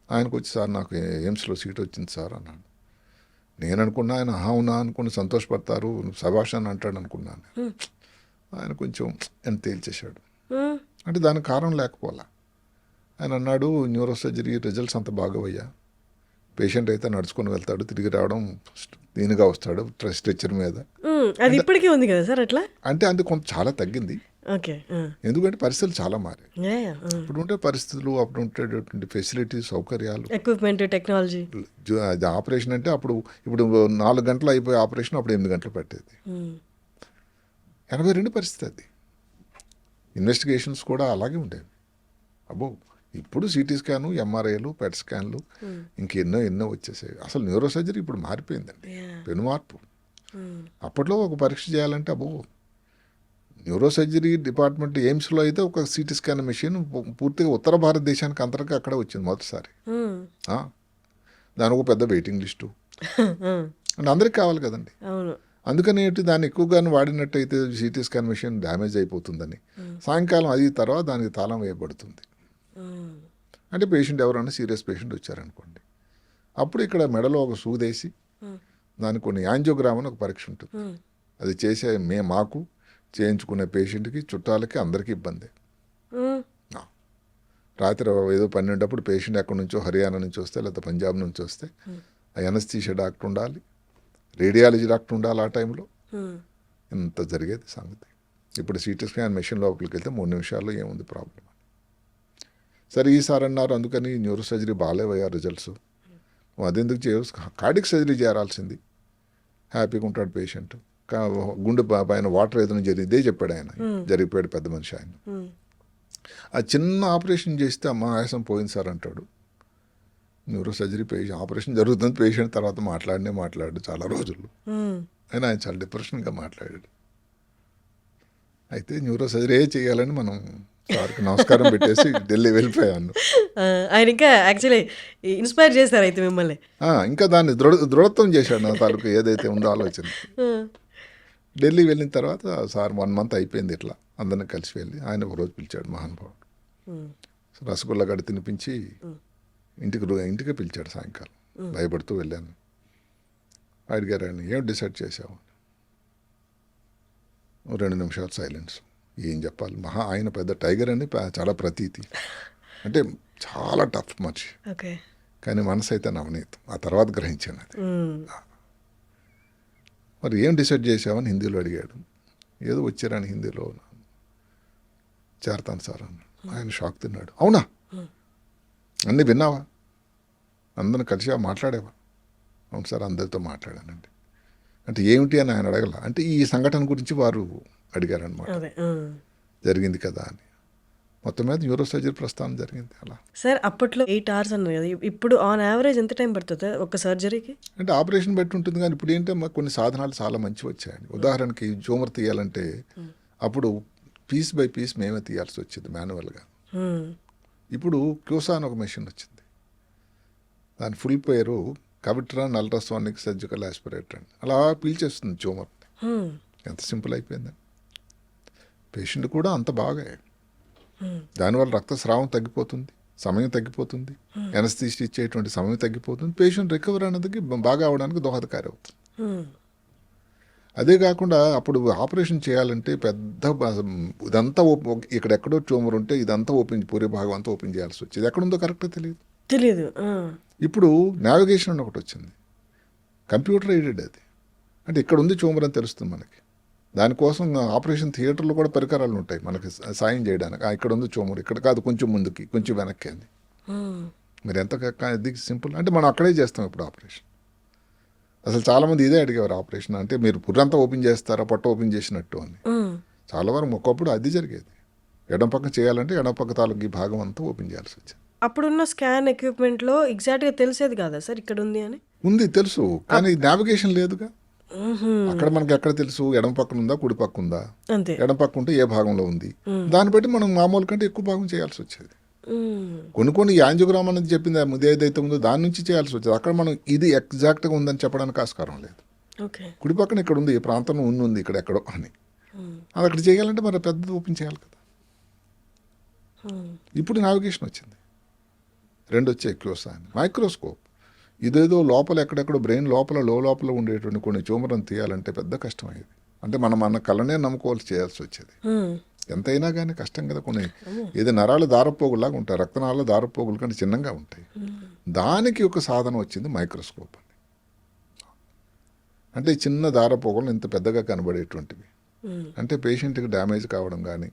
ఆయనకు వచ్చి, సార్ నాకు ఎయిమ్స్లో సీట్ వచ్చింది సార్ అన్నాడు. నేను అనుకున్నా ఆయన అవునా అనుకుని సంతోషపడతారు, సభాష్ అని అంటాడు అనుకున్నాను. ఆయన కొంచెం ఎంత తేల్చేశాడు. అంటే దానికి కారణం లేకపోలా. ఆయన అన్నాడు, న్యూరో సర్జరీ రిజల్ట్స్ అంత బాగోవయ్యా, పేషెంట్ అయితే నడుచుకొని వెళ్తాడు, తిరిగి రావడం దీనిగా వస్తాడు స్ట్రెచ్చర్ మీద. అది ఇప్పటికీ ఉంది కదా సార్ అట్లా? అంటే అది కొంత చాలా తగ్గింది. ఓకే. ఎందుకంటే పరిస్థితులు చాలా మారాయి. అప్పుడు ఉంటే పరిస్థితులు, అప్పుడు ఉండేటటువంటి ఫెసిలిటీస్, సౌకర్యాలు, ఎక్విప్మెంట్, టెక్నాలజీ. అది ఆపరేషన్ అంటే ఇప్పుడు 4 గంటలు అయిపోయే ఆపరేషన్ అప్పుడు 8 గంటలు పట్టేది. 82 పరిస్థితి అది. ఇన్వెస్టిగేషన్స్ కూడా అలాగే ఉండేవి. అబ్బో ఇప్పుడు సిటీ స్కాను, ఎంఆర్ఐలు, పెట్ స్కాన్లు ఎన్నో వచ్చేసాయి. అసలు న్యూరో సర్జరీ ఇప్పుడు మారిపోయిందండి, పెను మార్పు. అప్పట్లో ఒక పరీక్ష చేయాలంటే అబ్బో, న్యూరో సర్జరీ డిపార్ట్మెంట్ ఎయిమ్స్లో అయితే ఒక సిటీ స్కాన్ మెషిన్ పూర్తిగా ఉత్తర భారతదేశానికి అంతగా అక్కడ వచ్చింది మొదటిసారి. దానికి ఒక పెద్ద వెయిటింగ్ లిస్టు అంటే అందరికి కావాలి కదండి. అందుకని దాన్ని ఎక్కువగా వాడినట్టయితే సిటీ స్కాన్ మెషిన్ డ్యామేజ్ అయిపోతుందని సాయంకాలం అది తర్వాత దానికి తాళం వేయబడుతుంది. అంటే పేషెంట్ ఎవరైనా సీరియస్ పేషెంట్ వచ్చారనుకోండి, అప్పుడు ఇక్కడ మెడలో ఒక సూదేసి దానికి కొన్ని యాంజియోగ్రామ్ అని ఒక పరీక్ష ఉంటుంది. అది చేసే మాకు చేయించుకునే పేషెంట్కి, చుట్టాలకి, అందరికీ ఇబ్బంది. రాత్రి ఏదో 12 పేషెంట్ ఎక్కడి నుంచో, హర్యానా నుంచి వస్తే లేకపోతే పంజాబ్ నుంచి వస్తే ఎనస్థీషియా డాక్టర్ ఉండాలి, రేడియాలజీ డాక్టర్ ఉండాలి. ఆ టైంలో ఇంత జరిగేది సంగతి. ఇప్పుడు సిటీ స్కాన్ మెషిన్ లోపలికి వెళ్తే 3 నిమిషాల్లో ఏముంది ప్రాబ్లం. సరే ఈసారి అన్నారు అందుకని న్యూరో సర్జరీ బాగాలేవయ్యా రిజల్ట్స్, అదెందుకు చేయవచ్చు, కార్డియక్ సర్జరీ చేయాల్సింది, హ్యాపీగా ఉంటాడు పేషెంట్. గుండె పైన వాటర్ ఏదైనా జరిగితే చెప్పాడు ఆయన, జరిగిపోయాడు పెద్ద మనిషి ఆయన. ఆ చిన్న ఆపరేషన్ చేస్తే అమ్మ ఆయాసం పోయింది సార్ అంటాడు. న్యూరో సర్జరీ ఆపరేషన్ జరుగుతుంది, పేషెంట్ తర్వాత మాట్లాడు చాలా రోజులు. ఆయన చాలా డిప్రెషన్గా మాట్లాడాడు. అయితే న్యూరో సర్జరీ చేయాలని మనం సార్కి నమస్కారం పెట్టేసి ఢిల్లీ వెళ్ళిపోయాను. ఆయన ఇంకా యాక్చువల్లీ ఇన్స్పైర్ చేశారు అయితే మిమ్మల్ని. ఇంకా దాన్ని దృఢత్వం చేశాడు నా తాలూకు ఏదైతే ఉందో ఆలోచన. ఢిల్లీ వెళ్ళిన తర్వాత సార్ 1 మంత్ అయిపోయింది ఇట్లా అందరిని కలిసి వెళ్ళి. ఆయన ఒకరోజు పిలిచాడు మహానుభావుడు, రసగుల్లా గడి తినిపించి ఇంటికి పిలిచాడు సాయంకాలం. భయపడుతూ వెళ్ళాను. అడిగారు ఆయన, ఏం డిసైడ్ చేసావు? 2 నిమిషాలు సైలెన్స్. ఏం చెప్పాలి, ఆయన పెద్ద టైగర్ అని చాలా ప్రతీతి, అంటే చాలా టఫ్ మనిషి, కానీ మనసు అయితే నవనీతం. ఆ తర్వాత గ్రహించాను అది. మరి ఏం డిసైడ్ చేసావని హిందీలో అడిగాడు. ఏదో వచ్చారని హిందీలో చేరతాను సార్ అన్న. ఆయన షాక్ తిన్నాడు. అవునా, అన్నీ విన్నావా, అందరిని కలిసి మాట్లాడేవా? అవును సార్, అందరితో మాట్లాడానండి. అంటే ఏమిటి అని ఆయన అడగల, అంటే ఈ సంఘటన గురించి వారు అడిగారనమాట. జరిగింది కదా అని. మొత్తం మీద న్యూరో సర్జరీ ప్రస్థానం జరిగింది అలా. సార్ అప్పట్లో 8 hours అన్నారు కదా, ఇప్పుడు ఆన్ యావరేజ్ ఎంత టైం పడుతుంది ఒక సర్జరీకి? అంటే ఆపరేషన్ బట్టి ఉంటుంది, కానీ ఇప్పుడు ఏంటంటే కొన్ని సాధనాలు చాలా మంచి వచ్చాయండి. ఉదాహరణకి ట్యూమర్ తీయాలంటే అప్పుడు పీస్ బై పీస్ మేమే తీయాల్సి వచ్చింది మాన్యువల్గా. ఇప్పుడు క్యూసా అని ఒక మెషిన్ వచ్చింది, దాని ఫుల్ పేరు కవిట్రాన్ అల్ట్రాసోనిక్ సర్జికల్ ఆస్పిరేటర్ అని. అలా పీల్చేస్తుంది ట్యూమర్ని. ఎంత సింపుల్ అయిపోయిందని. పేషెంట్ కూడా అంత బాగా, దానివల్ల రక్తస్రావం తగ్గిపోతుంది, సమయం తగ్గిపోతుంది, ఎనస్థీషియా ఇచ్చేటువంటి సమయం తగ్గిపోతుంది, పేషెంట్ రికవర్ అనేది బాగా అవడానికి దోహదకారి అవుతుంది. అదే కాకుండా అప్పుడు ఆపరేషన్ చేయాలంటే పెద్ద ఇదంతా ఇక్కడెక్కడో ట్యూమర్ ఉంటే ఇదంతా పూరి భాగం అంతా ఓపెన్ చేయాల్సి వచ్చేది. ఎక్కడుందో కరెక్ట్గా తెలియదు. ఇప్పుడు నావిగేషన్ అని ఒకటి వచ్చింది, కంప్యూటర్ ఎయిడెడ్ అది. అంటే ఇక్కడ ఉంది ట్యూమర్ అని తెలుస్తుంది మనకి. దానికోసం ఆపరేషన్ థియేటర్లో కూడా పరికరాలు ఉంటాయి మనకి సాయం చేయడానికి. ఇక్కడ ఉంది ట్యూమర్, ఇక్కడ కాదు, కొంచెం ముందుకి, కొంచెం వెనక్కి అని. మీరు ఎంత సింపుల్ అంటే మనం అక్కడే చేస్తాం ఇప్పుడు ఆపరేషన్. అసలు చాలామంది ఇదే అడిగేవారు, ఆపరేషన్ అంటే మీరు పుర్రంతా ఓపెన్ చేస్తారా, పొట్ట ఓపెన్ చేసినట్టు అని. చాలా వరకు ఒకప్పుడు అది జరిగేది. ఎడం పక్క చేయాలంటే ఎడం పక్క తాలూకు ఈ భాగం అంతా ఓపెన్ చేయాల్సి వచ్చింది. అప్పుడున్న స్కాన్ ఎక్విప్మెంట్లో ఎగ్జాక్ట్గా తెలిసేది కదా సార్ ఇక్కడ ఉంది అని? ఉంది, తెలుసు, కానీ నావిగేషన్ లేదుగా. అక్కడ మనకి ఎక్కడ తెలుసు, ఎడం పక్కన ఉందా కుడి పక్క ఉందా, ఎడం పక్క ఉంటే ఏ భాగంలో ఉంది, దాన్ని బట్టి మనం మామూలు కంటే ఎక్కువ భాగం చేయాల్సి వచ్చేది. కొన్ని యాంజియోగ్రామ్ అనేది చెప్పింది ముందు ఏదైతే ఉందో దాని నుంచి చేయాల్సి వచ్చేది. అక్కడ మనం ఇది ఎగ్జాక్ట్గా ఉందని చెప్పడానికి ఆస్కారం లేదు. ఓకే. కుడి పక్కన ఇక్కడ ఉంది, ఈ ప్రాంతంలో ఉంది ఇక్కడ ఎక్కడో అని. అది అక్కడ చేయాలంటే మరి పెద్దది ఓపెన్ చేయాలి కదా. ఇప్పుడు నావిగేషన్ వచ్చింది, 2 వచ్చాయి, క్లోసా అని. మైక్రోస్కోప్ ఇదేదో లోపల ఎక్కడెక్కడో బ్రెయిన్ లోపల ఉండేటువంటి కొన్ని ట్యూమర్లను తీయాలంటే పెద్ద కష్టం అయ్యేది. అంటే మన కళ్ళనే నమ్ముకోవాల్సి చేయాల్సి వచ్చేది. ఎంతైనా కానీ కష్టం కదా. కొన్ని ఏదో నరాలు దారపోగులాగా ఉంటాయి, రక్తనాళాలు దారపోగుల కంటే చిన్నగా ఉంటాయి. దానికి ఒక సాధన వచ్చింది మైక్రోస్కోప్ అని. అంటే చిన్న దారపోగులు ఇంత పెద్దగా కనబడేటువంటివి. అంటే పేషెంట్కి డ్యామేజ్ కావడం కానీ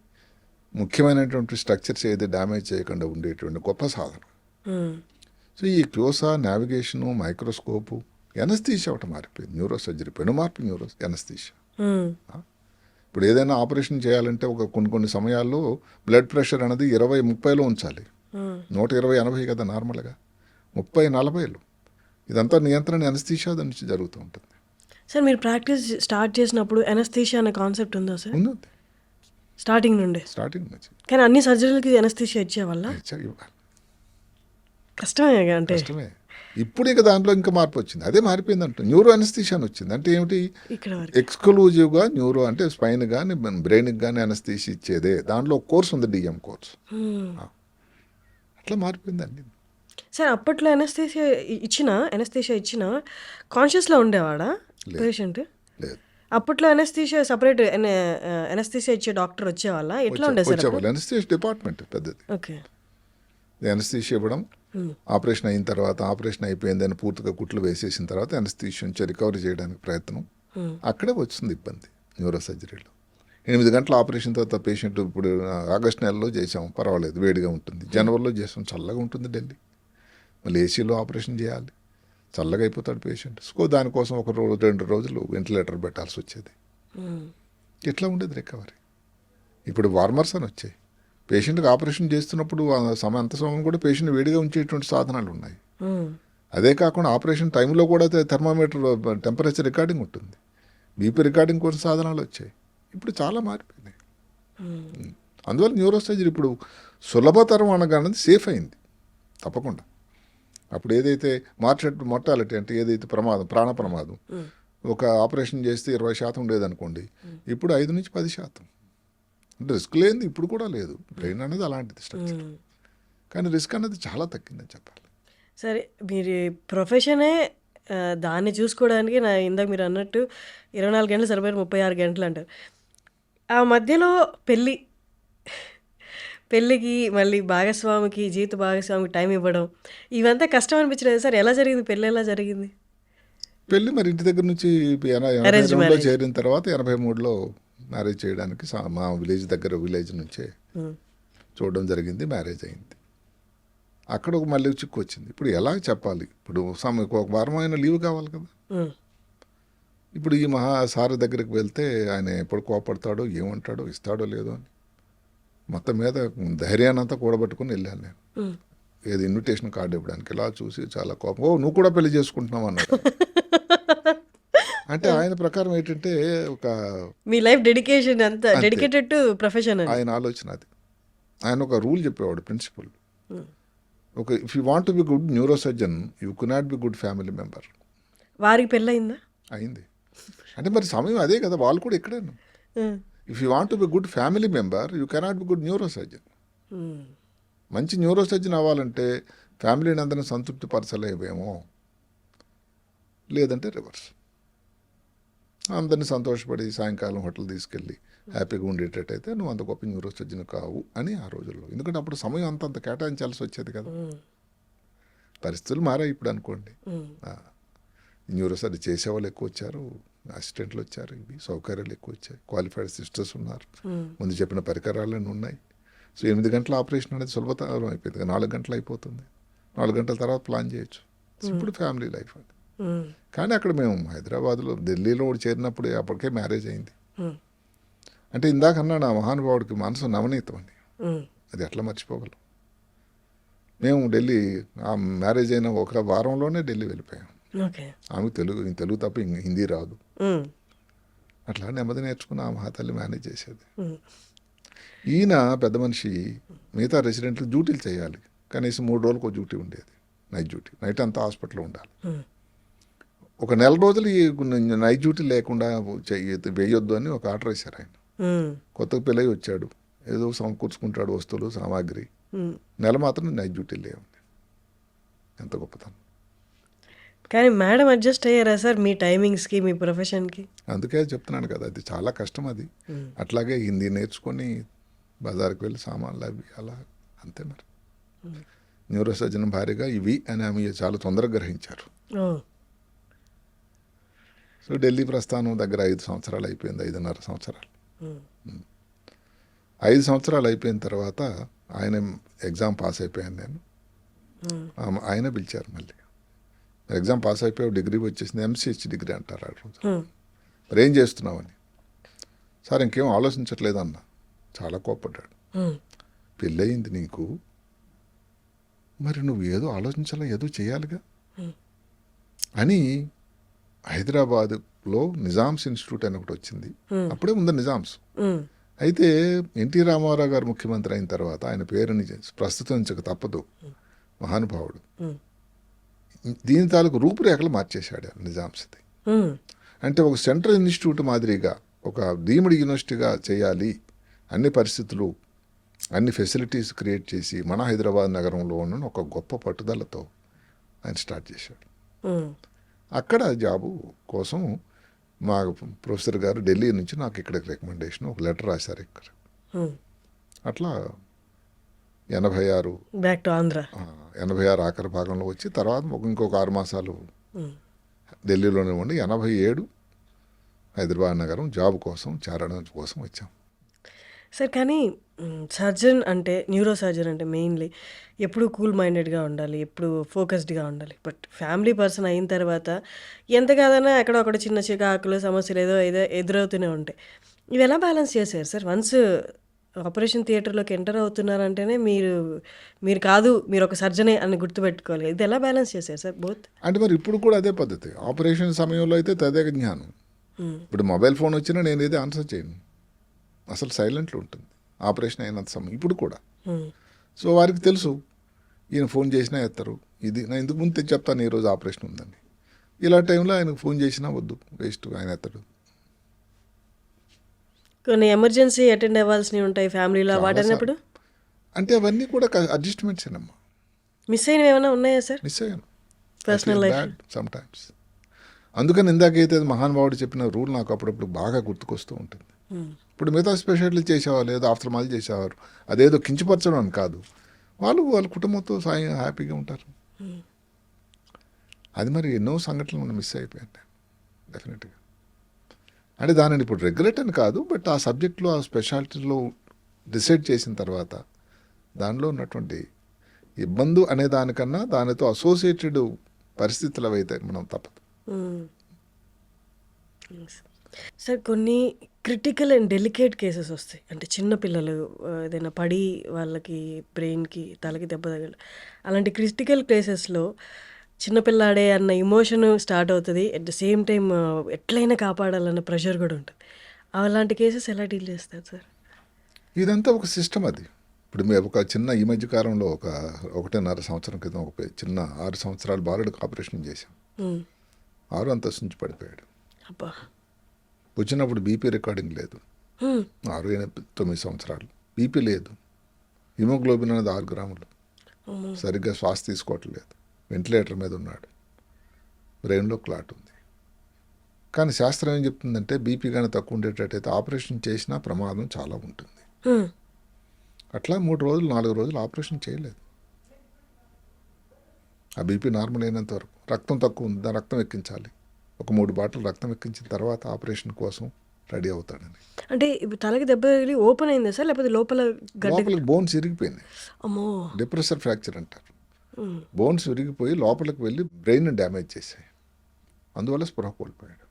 ముఖ్యమైనటువంటి స్ట్రక్చర్స్ ఏది డ్యామేజ్ చేయకుండా ఉండేటువంటి గొప్ప సాధన. సో ఈ క్లోసా, నావిగేషను, మైక్రోస్కోపు, ఎనస్థీషియా ఒకటి మారిపోయింది. న్యూరో సర్జరీ పెనుమార్పు ఎనస్థీషియా. ఇప్పుడు ఏదైనా ఆపరేషన్ చేయాలంటే కొన్ని సమయాల్లో బ్లడ్ ప్రెషర్ అనేది 20-30లో ఉంచాలి. 120-80 కదా నార్మల్గా, 30-40. ఇదంతా నియంత్రణ ఎనస్థీషియా నుంచి జరుగుతూ ఉంటుంది. సార్ మీరు ప్రాక్టీస్ స్టార్ట్ చేసినప్పుడు ఎనస్థీషియా అనే కాన్సెప్ట్ ఉందా సార్? ఉంది, స్టార్టింగ్ నుండి. స్టార్టింగ్ నుంచి. కానీ అన్ని సర్జరీలకి ఎనస్థీషియా ఇచ్చేవాళ్ళ? కష్టమే అంటే. కష్టమే. ఇప్పుడు ఇక దాంట్లో ఇంకా మార్పు వచ్చింది, అదే మారిపోయింది అంట. న్యూరో ఎనస్థీషియా అని వచ్చింది. అంటే ఏమిటి, ఎక్స్క్లూజివ్గా న్యూరో అంటే స్పైన్ కానీ బ్రెయిన్కి కానీ ఎనస్థీషియా ఇచ్చేదే. దాంట్లో ఒక కోర్స్ ఉంది, డిఎం కోర్స్. అట్లా మారిపోయింది అన్ని. సార్ అప్పట్లో ఎనస్థీషియా ఇచ్చిన కాన్షియస్లో ఉండేవాడా పేషెంట్? లేదు, అప్పట్లో ఎనస్థీషియా సపరేట్ ఎనస్థీషియా ఇచ్చే డాక్టర్ వచ్చేవాళ్ళ? ఎట్లా ఉండేది సార్? వచ్చేవాళ్ళు. ఎనస్థీషియా డిపార్ట్మెంట్ పెద్దది. ఓకే. ఎనస్థీషియా ఇవ్వడం, ఆపరేషన్ అయిన తర్వాత, ఆపరేషన్ అయిపోయిందని పూర్తిగా కుట్లు వేసేసిన తర్వాత ఎనస్థీషియా నుంచి రికవరీ చేయడానికి ప్రయత్నం. అక్కడే వచ్చింది ఇబ్బంది న్యూరో సర్జరీలో. 8 గంటల ఆపరేషన్ తర్వాత పేషెంట్, ఇప్పుడు ఆగస్టు నెలలో చేసాం, పర్వాలేదు, వేడిగా ఉంటుంది. జనవరిలో చేసాం, చల్లగా ఉంటుంది ఢిల్లీ. మళ్ళీ ఏసీలో ఆపరేషన్ చేయాలి, చల్లగా అయిపోతాడు పేషెంట్. సో దానికోసం 1-2 రోజులు వెంటిలేటర్ పెట్టాల్సి వచ్చేది. ఎట్లా ఉండేది రికవరీ. ఇప్పుడు వార్మర్స్ అని వచ్చాయి. పేషెంట్కి ఆపరేషన్ చేస్తున్నప్పుడు అంత సమయం కూడా పేషెంట్ వేడిగా ఉంచేటువంటి సాధనాలు ఉన్నాయి. అదే కాకుండా ఆపరేషన్ టైంలో కూడా థర్మామీటర్ టెంపరేచర్ రికార్డింగ్ ఉంటుంది, బీపీ రికార్డింగ్ కోసం సాధనాలు వచ్చాయి. ఇప్పుడు చాలా మారిపోయినాయి. అందువల్ల న్యూరో సర్జరీ ఇప్పుడు సులభతరం అనగానే సేఫ్ అయింది తప్పకుండా. అప్పుడు ఏదైతే మార్టాలిటీ అంటే ఏదైతే ప్రాణ ప్రమాదం, ఒక ఆపరేషన్ చేస్తే 20% ఉండేదనుకోండి, ఇప్పుడు 5-10%. అంటే రిస్క్ లేనిది ఇప్పుడు కూడా లేదు. బ్రెయిన్ అనేది అలాంటిది స్ట్రక్చర్, కానీ రిస్క్ అనేది చాలా తగ్గిందని చెప్పాలి. సరే, మీరు ప్రొఫెషనే దాన్ని చూసుకోవడానికి ఇందాక మీరు అన్నట్టు 24 గంటలు సరిపోయారు, 36 గంటలు అంటారు. ఆ మధ్యలో పెళ్ళికి మళ్ళీ జీవిత భాగస్వామికి టైం ఇవ్వడం, ఇవంతా కష్టం అనిపించలేదు సార్? ఎలా జరిగింది పెళ్ళి? ఎలా జరిగింది పెళ్ళి? మరి ఇంటి దగ్గర నుంచి 82లో చేరిన తర్వాత 83లో మ్యారేజ్ చేయడానికి మా విలేజ్ నుంచే చూడడం జరిగింది. మ్యారేజ్ అయింది. అక్కడ మళ్ళీ చిక్కు వచ్చింది. ఇప్పుడు ఎలా చెప్పాలి, ఇప్పుడు ఒక వారం అయినా లీవ్ కావాలి కదా. ఇప్పుడు ఈ సార్ దగ్గరికి వెళ్తే ఆయన ఎప్పుడు కోపడతాడో, ఏమంటాడో, ఇస్తాడో లేదో అని మొత్తం మీద ధైర్యాన్ని అంతా కూడబట్టుకుని వెళ్ళాను నేను. ఏది ఇన్విటేషన్ కార్డు ఇవ్వడానికి. ఇలా చూసి చాలా కోపం, ఓ నువ్వు కూడా పెళ్లి చేసుకుంటున్నావు అన్నాడు. అంటే ఆయన ప్రకారం ఏంటంటే ఒక మీ లైఫ్ డెడికేషన్ అంతా డెడికేటెడ్ టు ప్రొఫెషన్. ఆయన ఆలోచన అది. ఆయన ఒక రూల్ చెప్పేవాడు, ప్రిన్సిపల్. ఒక if you want to be good neuro surgeon, you cannot be good family member. వారికి పెళ్ళయిందా? అయింది. అంటే మరి సమయం అదే కదా, వాళ్ళు కూడా ఇక్కడే. If you want to be good family member, you cannot be good neuro surgeon. మంచి న్యూరో సర్జన్ అవ్వాలంటే ఫ్యామిలీని అందరినీ సంతృప్తి పరచలేవేమో, లేదంటే రివర్స్. అందరినీ సంతోషపడి సాయంకాలం హోటల్ తీసుకెళ్ళి హ్యాపీగా ఉండేటట్టయితే నువ్వు అంత గొప్ప న్యూరో సర్జన్ కావు అని ఆ రోజుల్లో. ఎందుకంటే అప్పుడు సమయం అంత కేటాయించాల్సి వచ్చేది కదా. పరిస్థితులు మారాయి ఇప్పుడు అనుకోండి. న్యూరో సర్జరీ చేసేవాళ్ళు ఎక్కువ వచ్చారు, అసిస్టెంట్లు వచ్చారు, ఇవి సౌకర్యాలు ఎక్కువ వచ్చాయి, క్వాలిఫైడ్ సిస్టర్స్ ఉన్నారు, ముందు చెప్పిన పరికరాలన్నీ ఉన్నాయి. సో 8 గంటల ఆపరేషన్ అనేది సులభతరం అయిపోయింది. 4 గంటలు అయిపోతుంది. 4 గంటల తర్వాత ప్లాన్ చేయొచ్చు. ఇప్పుడు ఫ్యామిలీ లైఫ్ అది. కానీ అక్కడ మేము హైదరాబాద్లో, ఢిల్లీలో చేరినప్పుడు అప్పటికే మ్యారేజ్ అయింది. అంటే ఇందాక అన్నా నా మహానుభావుడికి మనసు నవనీతం అని, అది ఎట్లా మర్చిపోగలం. మేము ఢిల్లీ మ్యారేజ్ అయిన ఒక వారంలోనే ఢిల్లీ వెళ్ళిపోయాం. ఆమె తెలుగు తప్ప హిందీ రాదు. అట్లా నెమ్మది నేర్చుకుని ఆ మహాతల్లి మేనేజ్ చేసేది. ఈయన పెద్ద మనిషి మిగతా రెసిడెంట్లు డ్యూటీలు చేయాలి, కనీసం 3 రోజులకు డ్యూటీ ఉండేది, నైట్ డ్యూటీ. నైట్ అంతా హాస్పిటల్లో ఉండాలి. ఒక నెల రోజులు ఈ నైట్ డ్యూటీ లేకుండా వేయొద్దు అని ఒక ఆర్డర్ వేశారు ఆయన. కొత్తగా పెళ్ళయి వచ్చాడు, ఏదో సమకూర్చుకుంటాడు వస్తువులు సామాగ్రి, నెల మాత్రం నైట్ డ్యూటీ లేవు. ఎంత గొప్పతనం. కానీ మేడం అడ్జస్ట్ అయ్యారా సార్ మీ టైమింగ్స్కి, మీ ప్రొఫెషన్కి? అందుకే చెప్తున్నాను కదా, అది చాలా కష్టం అది. అట్లాగే హిందీ నేర్చుకొని బజార్కి వెళ్ళి సామాన్లు అవి అలా అంతే. మరి న్యూరో సర్జన్ భార్యగా ఇవి అని ఆమె చాలా తొందరగా గ్రహించారు. సో ఢిల్లీ ప్రస్థానం దగ్గర 5 సంవత్సరాలు అయిపోయింది, 5.5 సంవత్సరాలు. 5 సంవత్సరాలు అయిపోయిన తర్వాత ఆయన ఎగ్జామ్ పాస్ అయిపోయాను నేను. ఆయన పిలిచారు మళ్ళీ, ఎగ్జామ్ పాస్ అయిపోయావు, డిగ్రీ వచ్చేసింది, ఎంసీహెచ్ డిగ్రీ అంటారు ఆ రోజు. మరి ఏం చేస్తున్నావని. సార్ ఇంకేం ఆలోచించట్లేదు అన్న. చాలా కోప్పడ్డాడు. పెళ్ళయింది నీకు, మరి నువ్వు ఏదో ఆలోచించాలా, ఏదో చేయాలిగా అని హైదరాబాద్లో నిజామ్స్ ఇన్స్టిట్యూట్ అని ఒకటి వచ్చింది. అప్పుడే ఉంది నిజామ్స్. అయితే ఎన్టీ రామారావు గారు ముఖ్యమంత్రి అయిన తర్వాత ఆయన పేరుని ప్రస్తుతించక తప్పదు, మహానుభావుడు. దీని తాలూకు రూపురేఖలు మార్చేశాడు నిజామ్స్ది. అంటే ఒక సెంట్రల్ ఇన్స్టిట్యూట్ మాదిరిగా ఒక డీమ్డ్ యూనివర్సిటీగా చేయాలి, అన్ని పరిస్థితులు అన్ని ఫెసిలిటీస్ క్రియేట్ చేసి మన హైదరాబాద్ నగరంలో ఉన్న ఒక గొప్ప పట్టుదలతో ఆయన స్టార్ట్ చేశాడు. అక్కడ జాబు కోసం మా ప్రొఫెసర్ గారు ఢిల్లీ నుంచి నాకు ఇక్కడికి రికమెండేషన్ ఒక లెటర్ రాశారు ఇక్కడ. అట్లా 86 బ్యాక్ టు ఆంధ్ర. 86 ఆఖరి భాగంలో వచ్చి తర్వాత ఇంకొక 6 మాసాలు ఢిల్లీలోనే ఉండి 87 హైదరాబాద్ నగరం జాబ్ కోసం చేరడం కోసం వచ్చాం. సార్ కానీ సర్జన్ అంటే, న్యూరో సర్జన్ అంటే మెయిన్లీ ఎప్పుడు కూల్ మైండెడ్గా ఉండాలి, ఎప్పుడు ఫోకస్డ్గా ఉండాలి. బట్ ఫ్యామిలీ పర్సన్ అయిన తర్వాత ఎంత కాదన్నా ఎక్కడో ఒకటి చిన్న చికాకులు సమస్యలు ఏదో ఎదురవుతూనే ఉంటాయి. ఇవి ఎలా బ్యాలెన్స్ చేశారు సార్? వన్స్ ఆపరేషన్ థియేటర్లోకి ఎంటర్ అవుతున్నారంటేనే మీరు కాదు, మీరు ఒక సర్జనే అని గుర్తుపెట్టుకోవాలి. ఇది ఎలా బ్యాలెన్స్ చేశారు సార్ బోత్? అంటే మరి ఇప్పుడు కూడా అదే పద్ధతి. ఆపరేషన్ సమయంలో అయితే తదేక జ్ఞానం. ఇప్పుడు మొబైల్ ఫోన్ వచ్చినా నేను ఏదో ఆన్సర్ చేయను, అసలు సైలెంట్లో ఉంటుంది ఆపరేషన్ అయినంత సమయం. ఇప్పుడు కూడా సో వారికి తెలుసు, ఈయన ఫోన్ చేసినా ఎత్తారు. ఇది నేను ఇంతకు ముందు చెప్తాను ఈరోజు ఆపరేషన్ ఉందని. ఇలా టైంలో ఆయనకు ఫోన్ చేసినా వద్దు, వేస్ట్, ఆయన ఎత్తాడు. కొన్ని ఎమర్జెన్సీ అటెండ్ అవ్వాల్సినవి ఉంటాయి ఫ్యామిలీలో, వాటన్నప్పుడు అంటే అవన్నీ కూడా అడ్జస్ట్మెంట్స్ ఏనమ్మా. మిస్ అయినవి ఏమైనా ఉన్నాయా సార్ మిస్ అయ్యాను పర్సనల్ లైఫ్? Some times. అందుకని ఇందాకైతే మహానుభావుడు చెప్పిన రూల్ నాకు అప్పుడప్పుడు బాగా గుర్తుకొస్తూ ఉంటుంది. ఇప్పుడు మిగతా స్పెషాలిటీ చేసేవాళ్ళు, ఏదో ఆఫ్టర్మాల్ చేసేవారు, అదేదో కించపరచడం అని కాదు, వాళ్ళ కుటుంబంతో హ్యాపీగా ఉంటారు. అది మరి ఎన్నో సంఘటనలు మనం మిస్ అయిపోయాను డెఫినెట్గా. అంటే దానిని ఇప్పుడు రెగ్యులేట్ అని కాదు, బట్ ఆ సబ్జెక్ట్లో ఆ స్పెషాలిటీలో డిసైడ్ చేసిన తర్వాత దానిలో ఉన్నటువంటి ఇబ్బంది అనే దానికన్నా దానితో అసోసియేటెడ్ పరిస్థితులు అవైతే మనం తప్పదు. సార్ కొన్ని క్రిటికల్ అండ్ డెలికేట్ కేసెస్ వస్తాయి. అంటే చిన్నపిల్లలు ఏదైనా పడి వాళ్ళకి బ్రెయిన్కి తలకి దెబ్బ తగలడం, అలాంటి క్రిటికల్ కేసెస్లో చిన్నపిల్లాడే అన్న ఇమోషన్ స్టార్ట్ అవుతుంది. అట్ ద సేమ్ టైం ఎట్లయినా కాపాడాలన్న ప్రెషర్ కూడా ఉంటుంది. అలాంటి కేసెస్ ఎలా డీల్ చేస్తారు సార్? ఇదంతా ఒక సిస్టమ్. అది ఇప్పుడు మేము ఒక చిన్న ఈ మధ్య కాలంలో 1.5 సంవత్సరం క్రితం ఒక చిన్న 6 సంవత్సరాల బాలుడికి ఆపరేషన్ చేశాం. 6 అంతస్తు నుంచి పడిపోయాడు. అబ్బా. వచ్చినప్పుడు బీపీ రికార్డింగ్ లేదు. 6-9 సంవత్సరాలు బీపీ లేదు, హిమోగ్లోబిన్ అనేది 6 గ్రాములు, సరిగ్గా శ్వాస తీసుకోవట్లేదు, వెంటిలేటర్ మీద ఉన్నాడు, బ్రెయిన్లో క్లాట్ ఉంది. కానీ శాస్త్రం ఏం చెప్తుందంటే బీపీ కానీ తక్కువ ఉండేటట్టయితే ఆపరేషన్ చేసినా ప్రమాదం చాలా ఉంటుంది. అట్లా 3 రోజులు 4 రోజులు ఆపరేషన్ చేయలేదు. ఆ బీపీ నార్మల్ అయినంత వరకు. రక్తం తక్కువ ఉంది, దాని రక్తం ఎక్కించాలి. ఒక 3 బాటిల్ రక్తం ఎక్కించిన తర్వాత ఆపరేషన్ కోసం రెడీ అవుతాడని. అంటే తలకి దెబ్బ తగిలి ఓపెన్ అయిందా సార్, లేకపోతే లోపలికి బోన్స్ ఇరిగిపోయినాయి. అమ్మో. డిప్రెసర్ ఫ్రాక్చర్ అంటారు. బోన్స్ విరిగిపోయి లోపలికి వెళ్ళి బ్రెయిన్ డ్యామేజ్ చేశాయి. అందువల్ల స్పృహ కోల్పోయాడు.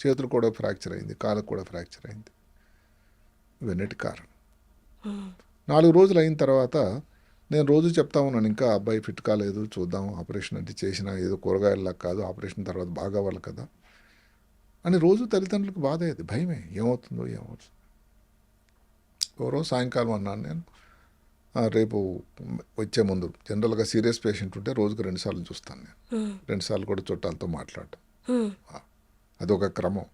చేతులు కూడా ఫ్రాక్చర్ అయింది, కాళ్ళకు కూడా ఫ్రాక్చర్ అయింది. ఇవన్నిటి కారణం. 4 రోజులు అయిన తర్వాత నేను రోజు చెప్తా ఉన్నాను, ఇంకా అబ్బాయి ఫిట్ కాలేదు, చూద్దాం, ఆపరేషన్ అంటే చేసిన ఏదో కూరగాయల్లా కాదు, ఆపరేషన్ తర్వాత బాగా అవ్వాలి కదా అని రోజు తల్లిదండ్రులకు బాధ అయ్యేది, భయమే, ఏమవుతుందో. రోజు సాయంకాలం అన్నాను నేను, రేపు వచ్చే ముందు జనరల్గా సీరియస్ పేషెంట్ ఉంటే రోజుకు 2 సార్లు చూస్తాను నేను. 2 సార్లు కూడా చుట్టాలతో మాట్లాడటం. అదొక క్రమం.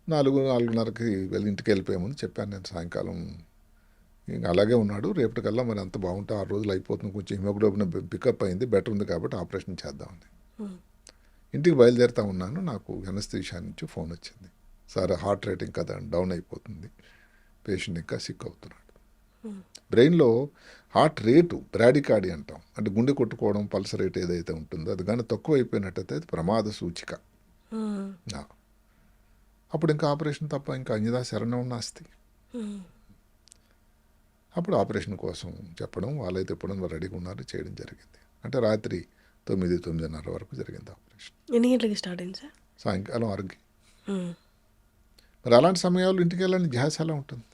4:30కి ఇంటికి వెళ్ళిపోయే ముందు చెప్పాను నేను సాయంకాలం ఇంకా అలాగే ఉన్నాడు, రేపటికల్లా మరి అంత బాగుంటే 6 రోజులు అయిపోతుంది, కొంచెం హిమోగ్లోబిన్ పికప్ అయింది, బెటర్ ఉంది కాబట్టి ఆపరేషన్ చేద్దామని ఇంటికి బయలుదేరుతా ఉన్నాను. నాకు ఎనస్థీషియా నుంచి ఫోన్ వచ్చింది, సార్ హార్ట్ రేటింగ్ కదా డౌన్ అయిపోతుంది, పేషెంట్ ఇంకా సిక్ అవుతున్నాడు. బ్రెయిన్లో హార్ట్ రేటు బ్రాడికార్డి అంటాం, అంటే గుండె కొట్టుకోవడం పల్స్ రేట్ ఏదైతే ఉంటుందో అది కానీ తక్కువ అయిపోయినట్టయితే అది ప్రమాద సూచిక. అప్పుడు ఇంకా ఆపరేషన్ తప్ప ఇంకా అన్యదా శరణం నాస్తి. అప్పుడు ఆపరేషన్ కోసం చెప్పడం, వాళ్ళైతే ఎప్పుడైనా రెడీగా ఉన్నారు, చేయడం జరిగింది. అంటే రాత్రి 9-9:30 వరకు జరిగింది ఆపరేషన్. ఎన్ని గంటలకి స్టార్ట్ అయింది సార్? సాయంకాలం 6కి. మరి అలాంటి సమయాల్లో ఇంటికి వెళ్ళాలని ధ్యాస ఎలా ఉంటుంది?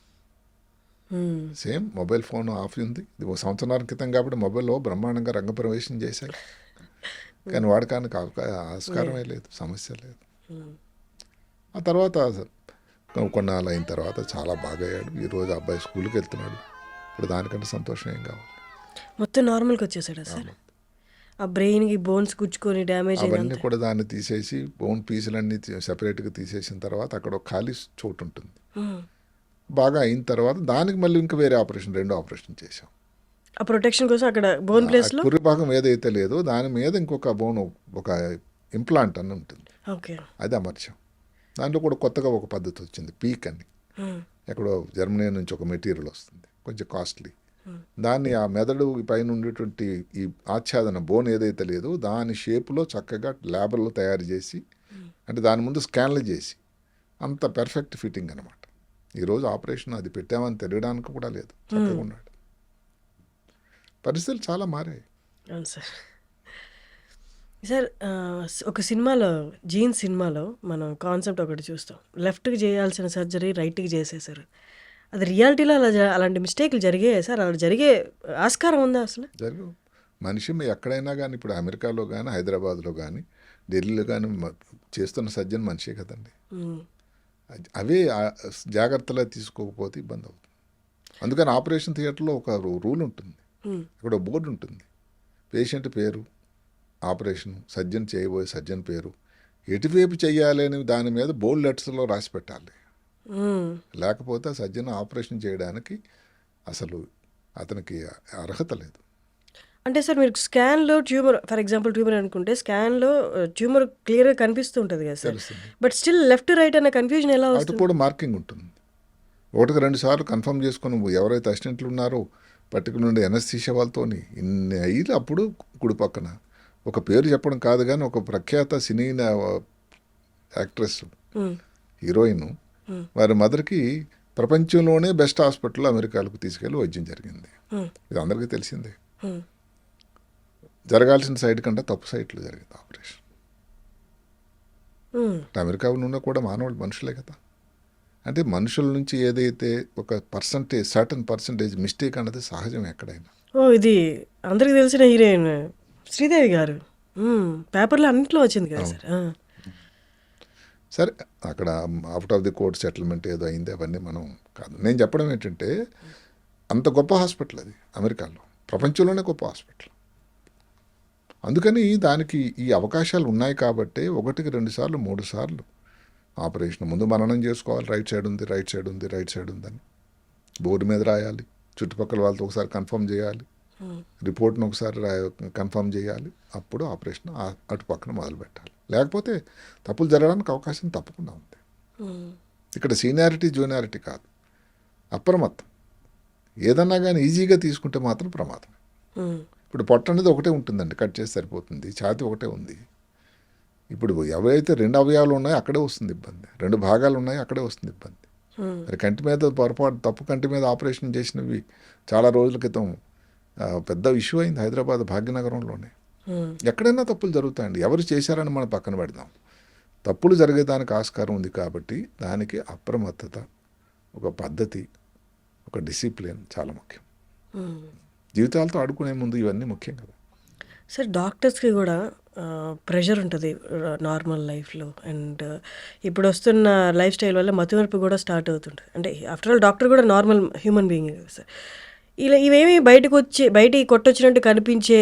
సేమ్ మొబైల్ ఫోన్ ఆఫ్ ఉంది. ఇది 1 సంవత్సరాల క్రితం కాబట్టి మొబైల్లో బ్రహ్మాండంగా రంగప్రవేశం చేశాయి, కానీ వాడకానికి ఆస్కారమే లేదు, సమస్య లేదు. ఆ తర్వాత కొన్నాళ్ళు అయిన తర్వాత చాలా బాగా అయ్యాడు. ఈరోజు అబ్బాయి స్కూల్కి వెళ్తున్నాడు. ఇప్పుడు దానికంటే సంతోషం ఏం కావాలి? మొత్తం నార్మల్కి వచ్చేసాడా సార్? ఆ బ్రెయిన్కి బోన్స్ గుచ్చుకొని డ్యామేజ్ అవన్నీ కూడా దాన్ని తీసేసి బోన్ పీసులన్నీ సెపరేట్గా తీసేసిన తర్వాత అక్కడ ఒక ఖాళీ చోటు ఉంటుంది. బాగా అయిన తర్వాత దానికి మళ్ళీ ఇంకా వేరే ఆపరేషన్, 2 ఆపరేషన్ చేశాం. ఆ ప్రొటెక్షన్ కోసం అక్కడ బోన్ ప్లేస్లో పుర్రి భాగం ఏదైతే లేదో దాని మీద ఇంకొక బోన్, ఒక ఇంప్లాంట్ అని ఉంటుంది, ఓకే, అది అమర్చాం. దాంట్లో కూడా కొత్తగా ఒక పద్ధతి వచ్చింది, పీక్ అని. ఎక్కడో జర్మనీ నుంచి ఒక మెటీరియల్ వస్తుంది, కొంచెం కాస్ట్లీ. దాన్ని ఆ మెదడు పైన ఉండేటువంటి ఈ ఆచ్ఛాదన బోన్ ఏదైతే లేదో దాని షేప్లో చక్కగా ల్యాబ్లో తయారు చేసి, అంటే దాని ముందు స్కాన్లు చేసి అంత పెర్ఫెక్ట్ ఫిట్టింగ్ అనమాట. ఈరోజు ఆపరేషన్ అది పెట్టామని తెలియడానికి కూడా లేదు, చక్కగా ఉన్నాడు. పరిస్థితులు చాలా మారాయి. అవును సార్. సార్ ఒక సినిమాలో, జీన్స్ సినిమాలో మనం కాన్సెప్ట్ ఒకటి చూస్తాం, లెఫ్ట్కి చేయాల్సిన సర్జరీ రైట్కి చేసేసారు. అది రియాలిటీలో అలాంటి మిస్టేక్లు జరిగాయి సార్? అలా జరిగే ఆస్కారం ఉందా అసలు? జరుగు. మనిషి ఎక్కడైనా కానీ, ఇప్పుడు అమెరికాలో కానీ, హైదరాబాద్లో కానీ, ఢిల్లీలో కానీ చేస్తున్న సర్జన్ మనిషే కదండి. అవే జాగ్రత్తగా తీసుకోకపోతే ఇబ్బంది అవుతుంది. అందుకని ఆపరేషన్ థియేటర్లో ఒక రూల్ ఉంటుంది, అక్కడ బోర్డు ఉంటుంది, పేషెంట్ పేరు, ఆపరేషన్, సర్జన్ చేయబోయే సర్జన్ పేరు, ఎటువైపు చేయాలి అని దాని మీద బోల్డ్ లెటర్స్లో రాసి పెట్టాలి. లేకపోతే ఆ సర్జన్ ఆపరేషన్ చేయడానికి అసలు అతనికి అర్హత లేదు. అంటే సార్ మీరు స్కాన్లో ట్యూమర్, ఫర్ ఎగ్జాంపుల్ ట్యూమర్ అనుకుంటే స్కాన్లో ట్యూమర్ క్లియర్గా కనిపిస్తూ ఉంటుంది కదా sir, but still left right అన్న కన్ఫ్యూజన్ ఎలా అటు వస్తుంది? కూడా మార్కింగ్ ఉంటుంది. 1-2 సార్లు కన్ఫర్మ్ చేసుకుని ఎవరైతే అసిస్టెంట్లు ఉన్నారో పర్టికులర్ నుండి ఎనస్థీషియా వాళ్ళతోని ఇన్ని అయ్యి అప్పుడు కుడి పక్కన ఒక పేరు చెప్పడం కాదు కానీ ఒక ప్రఖ్యాత సినీ యాక్ట్రెస్, హీరోయిన్, వారి మదర్కి ప్రపంచంలోనే బెస్ట్ హాస్పిటల్ అమెరికాలకు తీసుకెళ్ళి వైద్యం జరిగింది. ఇది అందరికీ తెలిసిందే. జరగాల్సిన సైడ్ కంటే తప్పు సైట్లో జరిగింది ఆపరేషన్. అమెరికాలో ఉన్న కూడా మానవులు మనుషులే కదా. అంటే మనుషుల నుంచి ఏదైతే ఒక సర్టన్ పర్సంటేజ్ మిస్టేక్ అన్నది సహజం ఎక్కడైనా. ఇది అందరికి తెలిసిన హీరోయిన్ శ్రీదేవి గారు పేపర్లో అన్నింటిలో వచ్చింది కదా సార్. సరే, అక్కడ out of the court settlement ఏదో అయింది, అవన్నీ మనం కాదు. నేను చెప్పడం ఏంటంటే అంత గొప్ప హాస్పిటల్ అది అమెరికాలో, ప్రపంచంలోనే గొప్ప హాస్పిటల్. అందుకని దానికి ఈ అవకాశాలు ఉన్నాయి కాబట్టి 1-2 సార్లు 3 సార్లు ఆపరేషన్ ముందు మననం చేసుకోవాలి, రైట్ సైడ్ ఉంది, రైట్ సైడ్ ఉంది, రైట్ సైడ్ ఉందని బోర్డు మీద రాయాలి, చుట్టుపక్కల వాళ్ళతో ఒకసారి కన్ఫర్మ్ చేయాలి, రిపోర్ట్ను ఒకసారి కన్ఫర్మ్ చేయాలి, అప్పుడు ఆపరేషన్ అటు పక్కన మొదలు పెట్టాలి. లేకపోతే తప్పులు జరగడానికి అవకాశం తప్పకుండా ఉంది. ఇక్కడ సీనియారిటీ జూనియారిటీ కాదు, అప్రమత్తం. ఏదన్నా కానీ ఈజీగా తీసుకుంటే మాత్రం ప్రమాదం. ఇప్పుడు పొట్ట అనేది ఒకటే ఉంటుందండి, కట్ చేసి సరిపోతుంది, ఛాతీ ఒకటే ఉంది. ఇప్పుడు ఎవరైతే 2 అవయవాలు ఉన్నాయో అక్కడే వస్తుంది ఇబ్బంది, 2 భాగాలు ఉన్నాయో అక్కడే వస్తుంది ఇబ్బంది. మరి కంటి మీద పొరపాటు, తప్పు కంటి మీద ఆపరేషన్ చేసినవి చాలా రోజుల క్రితం పెద్ద ఇష్యూ అయింది హైదరాబాద్ భాగ్యనగరంలోనే. ఎక్కడైనా తప్పులు జరుగుతాయండి, ఎవరు చేశారని మనం పక్కన పెడదాం. తప్పులు జరిగేదానికి ఆస్కారం ఉంది కాబట్టి దానికి అప్రమత్తత, ఒక పద్ధతి, ఒక డిసిప్లిన్ చాలా ముఖ్యం. జీవితాలతో ఆడుకునే ముందు ఇవన్నీ ముఖ్యం కదా సార్. డాక్టర్స్కి కూడా ప్రెషర్ ఉంటుంది నార్మల్ లైఫ్లో, అండ్ ఇప్పుడు వస్తున్న లైఫ్ స్టైల్ వల్ల మతిమరుపు కూడా స్టార్ట్ అవుతుంటుంది. అంటే ఆఫ్టర్ ఆల్ డాక్టర్ కూడా నార్మల్ హ్యూమన్ బీయింగ్ కదా సార్. ఇలా ఇవేమీ బయటికి కొట్టొచ్చినట్టు కనిపించే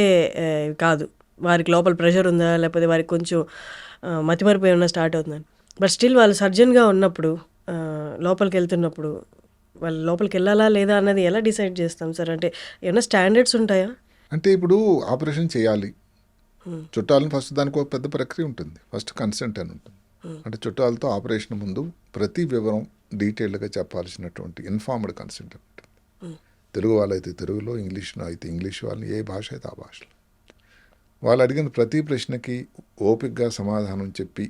కాదు. వారికి లోపల ప్రెషర్ ఉందా, లేకపోతే వారికి కొంచెం మతిమరుపు ఏమన్నా స్టార్ట్ అవుతుందని. బట్ స్టిల్ వాళ్ళు సర్జన్గా ఉన్నప్పుడు లోపలికి వెళ్తున్నప్పుడు వాళ్ళు లోపలికి వెళ్ళాలా లేదా అన్నది ఎలా డిసైడ్ చేస్తాం సార్? అంటే ఏమైనా స్టాండర్డ్స్ ఉంటాయా? అంటే ఇప్పుడు ఆపరేషన్ చేయాలి, చుట్టాలను ఫస్ట్ దానికి ఒక పెద్ద ప్రక్రియ ఉంటుంది. ఫస్ట్ కన్సెంట్ అని ఉంటుంది. అంటే చుట్టాలతో ఆపరేషన్ ముందు ప్రతి వివరం డీటెయిల్డ్గా చెప్పాల్సినటువంటి ఇన్ఫార్మ్డ్ కన్సెంట్ అని ఉంటుంది. తెలుగు వాళ్ళైతే తెలుగులో, ఇంగ్లీష్లో అయితే ఇంగ్లీష్, వాళ్ళని ఏ భాష అయితే ఆ భాషలో వాళ్ళు అడిగిన ప్రతి ప్రశ్నకి ఓపికగా సమాధానం చెప్పి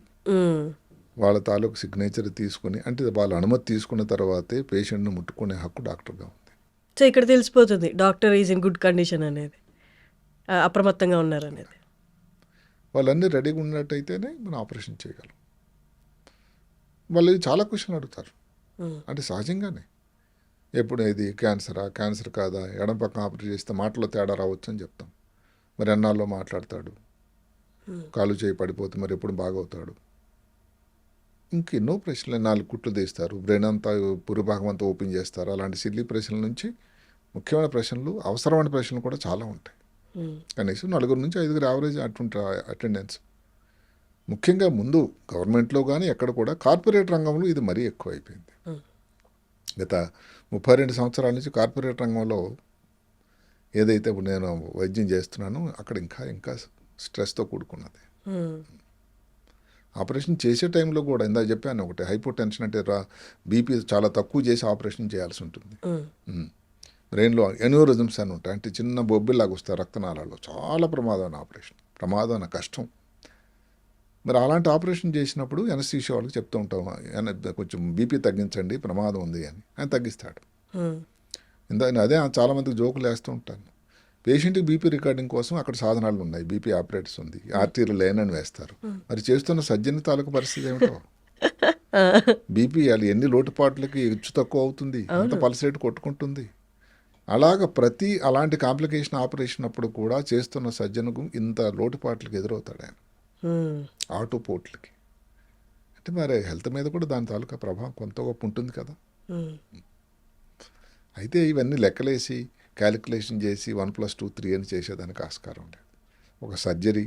వాళ్ళ తాలూకు సిగ్నేచర్ తీసుకుని, అంటే వాళ్ళ అనుమతి తీసుకున్న తర్వాతే పేషెంట్ను ముట్టుకునే హక్కు డాక్టర్గా ఉంది. సో ఇక్కడ తెలిసిపోతుంది doctor is in good condition అనేది, అప్రమత్తంగా ఉన్నారనేది. వాళ్ళన్నీ రెడీగా ఉన్నట్టయితేనే మనం ఆపరేషన్ చేయగలం. వాళ్ళు చాలా క్వశ్చన్లు అడుగుతారు. అంటే సహజంగానే ఎప్పుడు ఇది క్యాన్సరా, క్యాన్సర్ కాదా, ఎడం పక్కన ఆపరేట్ చేస్తే మాటలో తేడా రావచ్చు అని చెప్తాం. మరి ఎన్నాళ్ళలో మాట్లాడతాడు, కాలు చేయి పడిపోతే మరి ఎప్పుడు బాగవుతాడు, ఇంకెన్నో ప్రశ్నలు. 4 కుట్లు తీస్తారు, బ్రెయిన్ అంతా పురుభాగం అంతా ఓపెన్ చేస్తారు. అలాంటి సిల్లీ ప్రశ్నల నుంచి ముఖ్యమైన ప్రశ్నలు, అవసరమైన ప్రశ్నలు కూడా చాలా ఉంటాయి. కనీసం 4 నుంచి 5 యావరేజ్ అటుంటారు అటెండెన్స్. ముఖ్యంగా ముందు గవర్నమెంట్లో కానీ ఎక్కడ కూడా కార్పొరేట్ రంగంలో ఇది మరీ ఎక్కువ అయిపోయింది. గత 32 సంవత్సరాల నుంచి కార్పొరేట్ రంగంలో ఏదైతే ఇప్పుడు నేను వైద్యం చేస్తున్నానో అక్కడ ఇంకా స్ట్రెస్తో కూడుకున్నది. ఆపరేషన్ చేసే టైంలో కూడా ఇందాక చెప్పాను ఒకటి, హైపోటెన్షన్ అంటే బీపీ చాలా తక్కువ చేసి ఆపరేషన్ చేయాల్సి ఉంటుంది. బ్రెయిన్లో ఎన్యూరిజమ్స్ అని ఉంటాయి, అంటే చిన్న బొబ్బిల్లాగా వస్తాయి రక్తనాళాల్లో. చాలా ప్రమాదమైన ఆపరేషన్, ప్రమాదమైన కష్టం. మరి అలాంటి ఆపరేషన్ చేసినప్పుడు ఎనస్థీషియా వాళ్ళకి చెప్తూ ఉంటాం, కొంచెం బీపీ తగ్గించండి, ప్రమాదం ఉంది అని. ఆయన తగ్గిస్తాడు. అదే చాలామందికి జోకులు వేస్తూ ఉంటాను. పేషెంట్కి బీపీ రికార్డింగ్ కోసం అక్కడ సాధనాలు ఉన్నాయి, బీపీ ఆపరేటర్స్ ఉంది, ఆర్టీలు లేనని వేస్తారు. మరి చేస్తున్న సర్జన్ తాలూకు పరిస్థితి ఏమిటో. బీపీ అది ఎన్ని లోటుపాట్లకి హెచ్చు తక్కువ అవుతుంది, అంత పల్స్ రేట్ కొట్టుకుంటుంది. అలాగ ప్రతి అలాంటి కాంప్లికేషన్ ఆపరేషన్ అప్పుడు కూడా చేస్తున్న సర్జన్కు ఇంత లోటుపాట్లకి ఎదురవుతాడు ఆయన, ఆటో పోట్లకి. అంటే మరి హెల్త్ మీద కూడా దాని తాలూకా ప్రభావం కొంత గొప్ప ఉంటుంది కదా. అయితే ఇవన్నీ లెక్కలేసి క్యాలిక్యులేషన్ చేసి 1+2 3 అని చేసేదానికి ఆస్కారం లేదు. ఒక సర్జరీ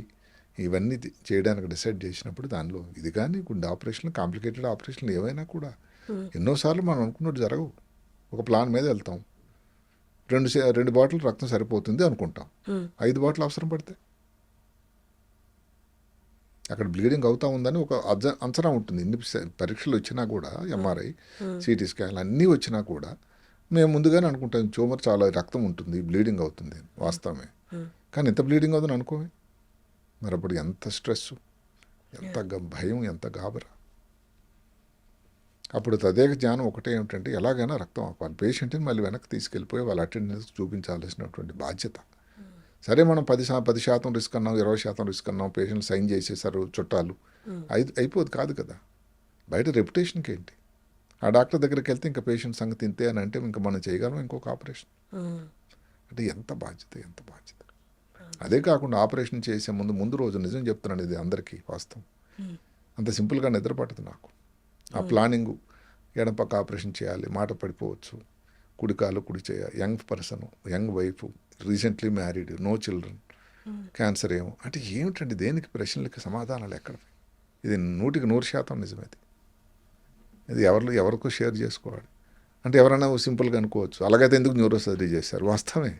ఇవన్నీ చేయడానికి డిసైడ్ చేసినప్పుడు దానిలో ఇది కానీ గుండె ఆపరేషన్లు, కాంప్లికేటెడ్ ఆపరేషన్లు ఏవైనా కూడా ఎన్నోసార్లు మనం అనుకున్నట్టు జరగవు. ఒక ప్లాన్ మీద వెళ్తాం, 2 బాటిల్ రక్తం సరిపోతుంది అనుకుంటాం, 5 బాటిల్ అవసరం పడితే అక్కడ బ్లీడింగ్ అవుతా ఉందని ఒక అంచనా ఉంటుంది. ఇన్ని పరీక్షలు వచ్చినా కూడా, ఎంఆర్ఐ, సిటీ స్కాన్ అన్నీ వచ్చినా కూడా మేము ముందుగానే అనుకుంటాం ట్యూమర్ చాలా రక్తం ఉంటుంది, బ్లీడింగ్ అవుతుంది, వాస్తవమే. కానీ ఎంత బ్లీడింగ్ అవుతుందని అనుకోమే. మరి అప్పుడు ఎంత స్ట్రెస్, ఎంత భయం, ఎంత గాబరా. అప్పుడు తదేక జ్ఞానం ఒకటే ఏమిటంటే ఎలాగైనా రక్తం ఆపాలి, పేషెంట్ని మళ్ళీ వెనక్కి తీసుకెళ్ళిపోయి వాళ్ళ అటెండెన్స్ చూపించాల్సినటువంటి బాధ్యత. సరే మనం 10% రిస్క్ అన్నాం, 20% రిస్క్ అన్నాం, పేషెంట్ సైన్ చేసేసారు చుట్టాలు, అయిపోదు కాదు కదా. బయట రెప్యుటేషన్కి ఏంటి, ఆ డాక్టర్ దగ్గరికి వెళ్తే ఇంకా పేషెంట్ సంగతి ఇంతే అని అంటే ఇంకా మనం చేయగలం ఇంకొక ఆపరేషన్. అంటే ఎంత బాధ్యత. అదే కాకుండా ఆపరేషన్ చేసే ముందు రోజు నిజం చెప్తున్నాను, ఇది అందరికీ వాస్తవం, అంత సింపుల్గా నిద్ర పట్టదు నాకు. ఆ ప్లానింగు, ఎడపక్క ఆపరేషన్ చేయాలి, మాట పడిపోవచ్చు, కుడికాలు కుడి చేయాలి, young person, young wife, recently married, no children, cancer ఏమో. అంటే ఏమిటండి, దేనికి ప్రశ్నలకి సమాధానాలు ఎక్కడ? ఇది 100% నిజమేది. ఇది ఎవరికో షేర్ చేసుకోవాలి. అంటే ఎవరైనా సింపుల్గా అనుకోవచ్చు, అలాగైతే ఎందుకు న్యూరో సర్జరీ చేశారు. వాస్తవమే,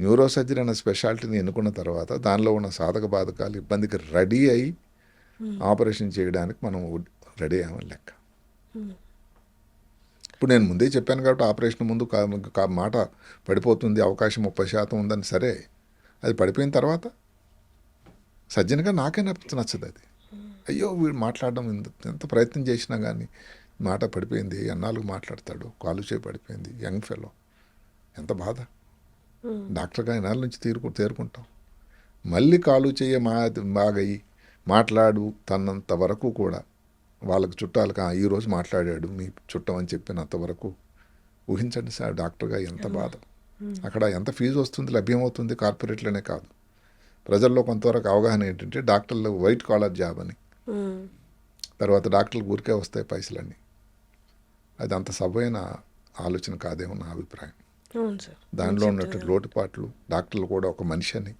న్యూరో సర్జరీ అనే స్పెషాలిటీని ఎన్నుకున్న తర్వాత దానిలో ఉన్న సాధక బాధకాలు, ఇబ్బందికి రెడీ అయ్యి ఆపరేషన్ చేయడానికి మనం రెడీ అయ్యామని లెక్క. ఇప్పుడు నేను ముందే చెప్పాను కాబట్టి ఆపరేషన్ ముందు మాట పడిపోతుంది, అవకాశం 30% ఉందని. సరే, అది పడిపోయిన తర్వాత సర్జన్గా నాకే నచ్చదు అది. అయ్యో వీడు మాట్లాడడం ఎంత ప్రయత్నం చేసినా కానీ మాట పడిపోయింది, ఎన్నాళ్ళకు మాట్లాడతాడు, కాలు చేయి పడిపోయింది, యంగ్ ఫెలో, ఎంత బాధ. డాక్టర్గా ఎన్నాళ్ళ నుంచి తేరుకుంటాం. మళ్ళీ కాలు చేయ బాగయ్యి మాట్లాడు తన్నంత వరకు కూడా వాళ్ళకి చుట్టాలకు ఈరోజు మాట్లాడాడు మీ చుట్టం అని చెప్పినంత వరకు ఊహించండి సార్, డాక్టర్గా ఎంత బాధ. అక్కడ ఎంత ఫీజు వస్తుంది, లభ్యమవుతుంది, కార్పొరేట్లోనే కాదు, ప్రజల్లో కొంతవరకు అవగాహన ఏంటంటే డాక్టర్లు వైట్ కాలర్ జాబ్ అని. తర్వాత డాక్టర్లకు ఊరికే వస్తాయి పైసలన్నీ. అది అంత సబైన ఆలోచన కాదేమో నా అభిప్రాయం. దానిలో ఉన్నట్టు లోటుపాట్లు, డాక్టర్లు కూడా ఒక మనిషి అని,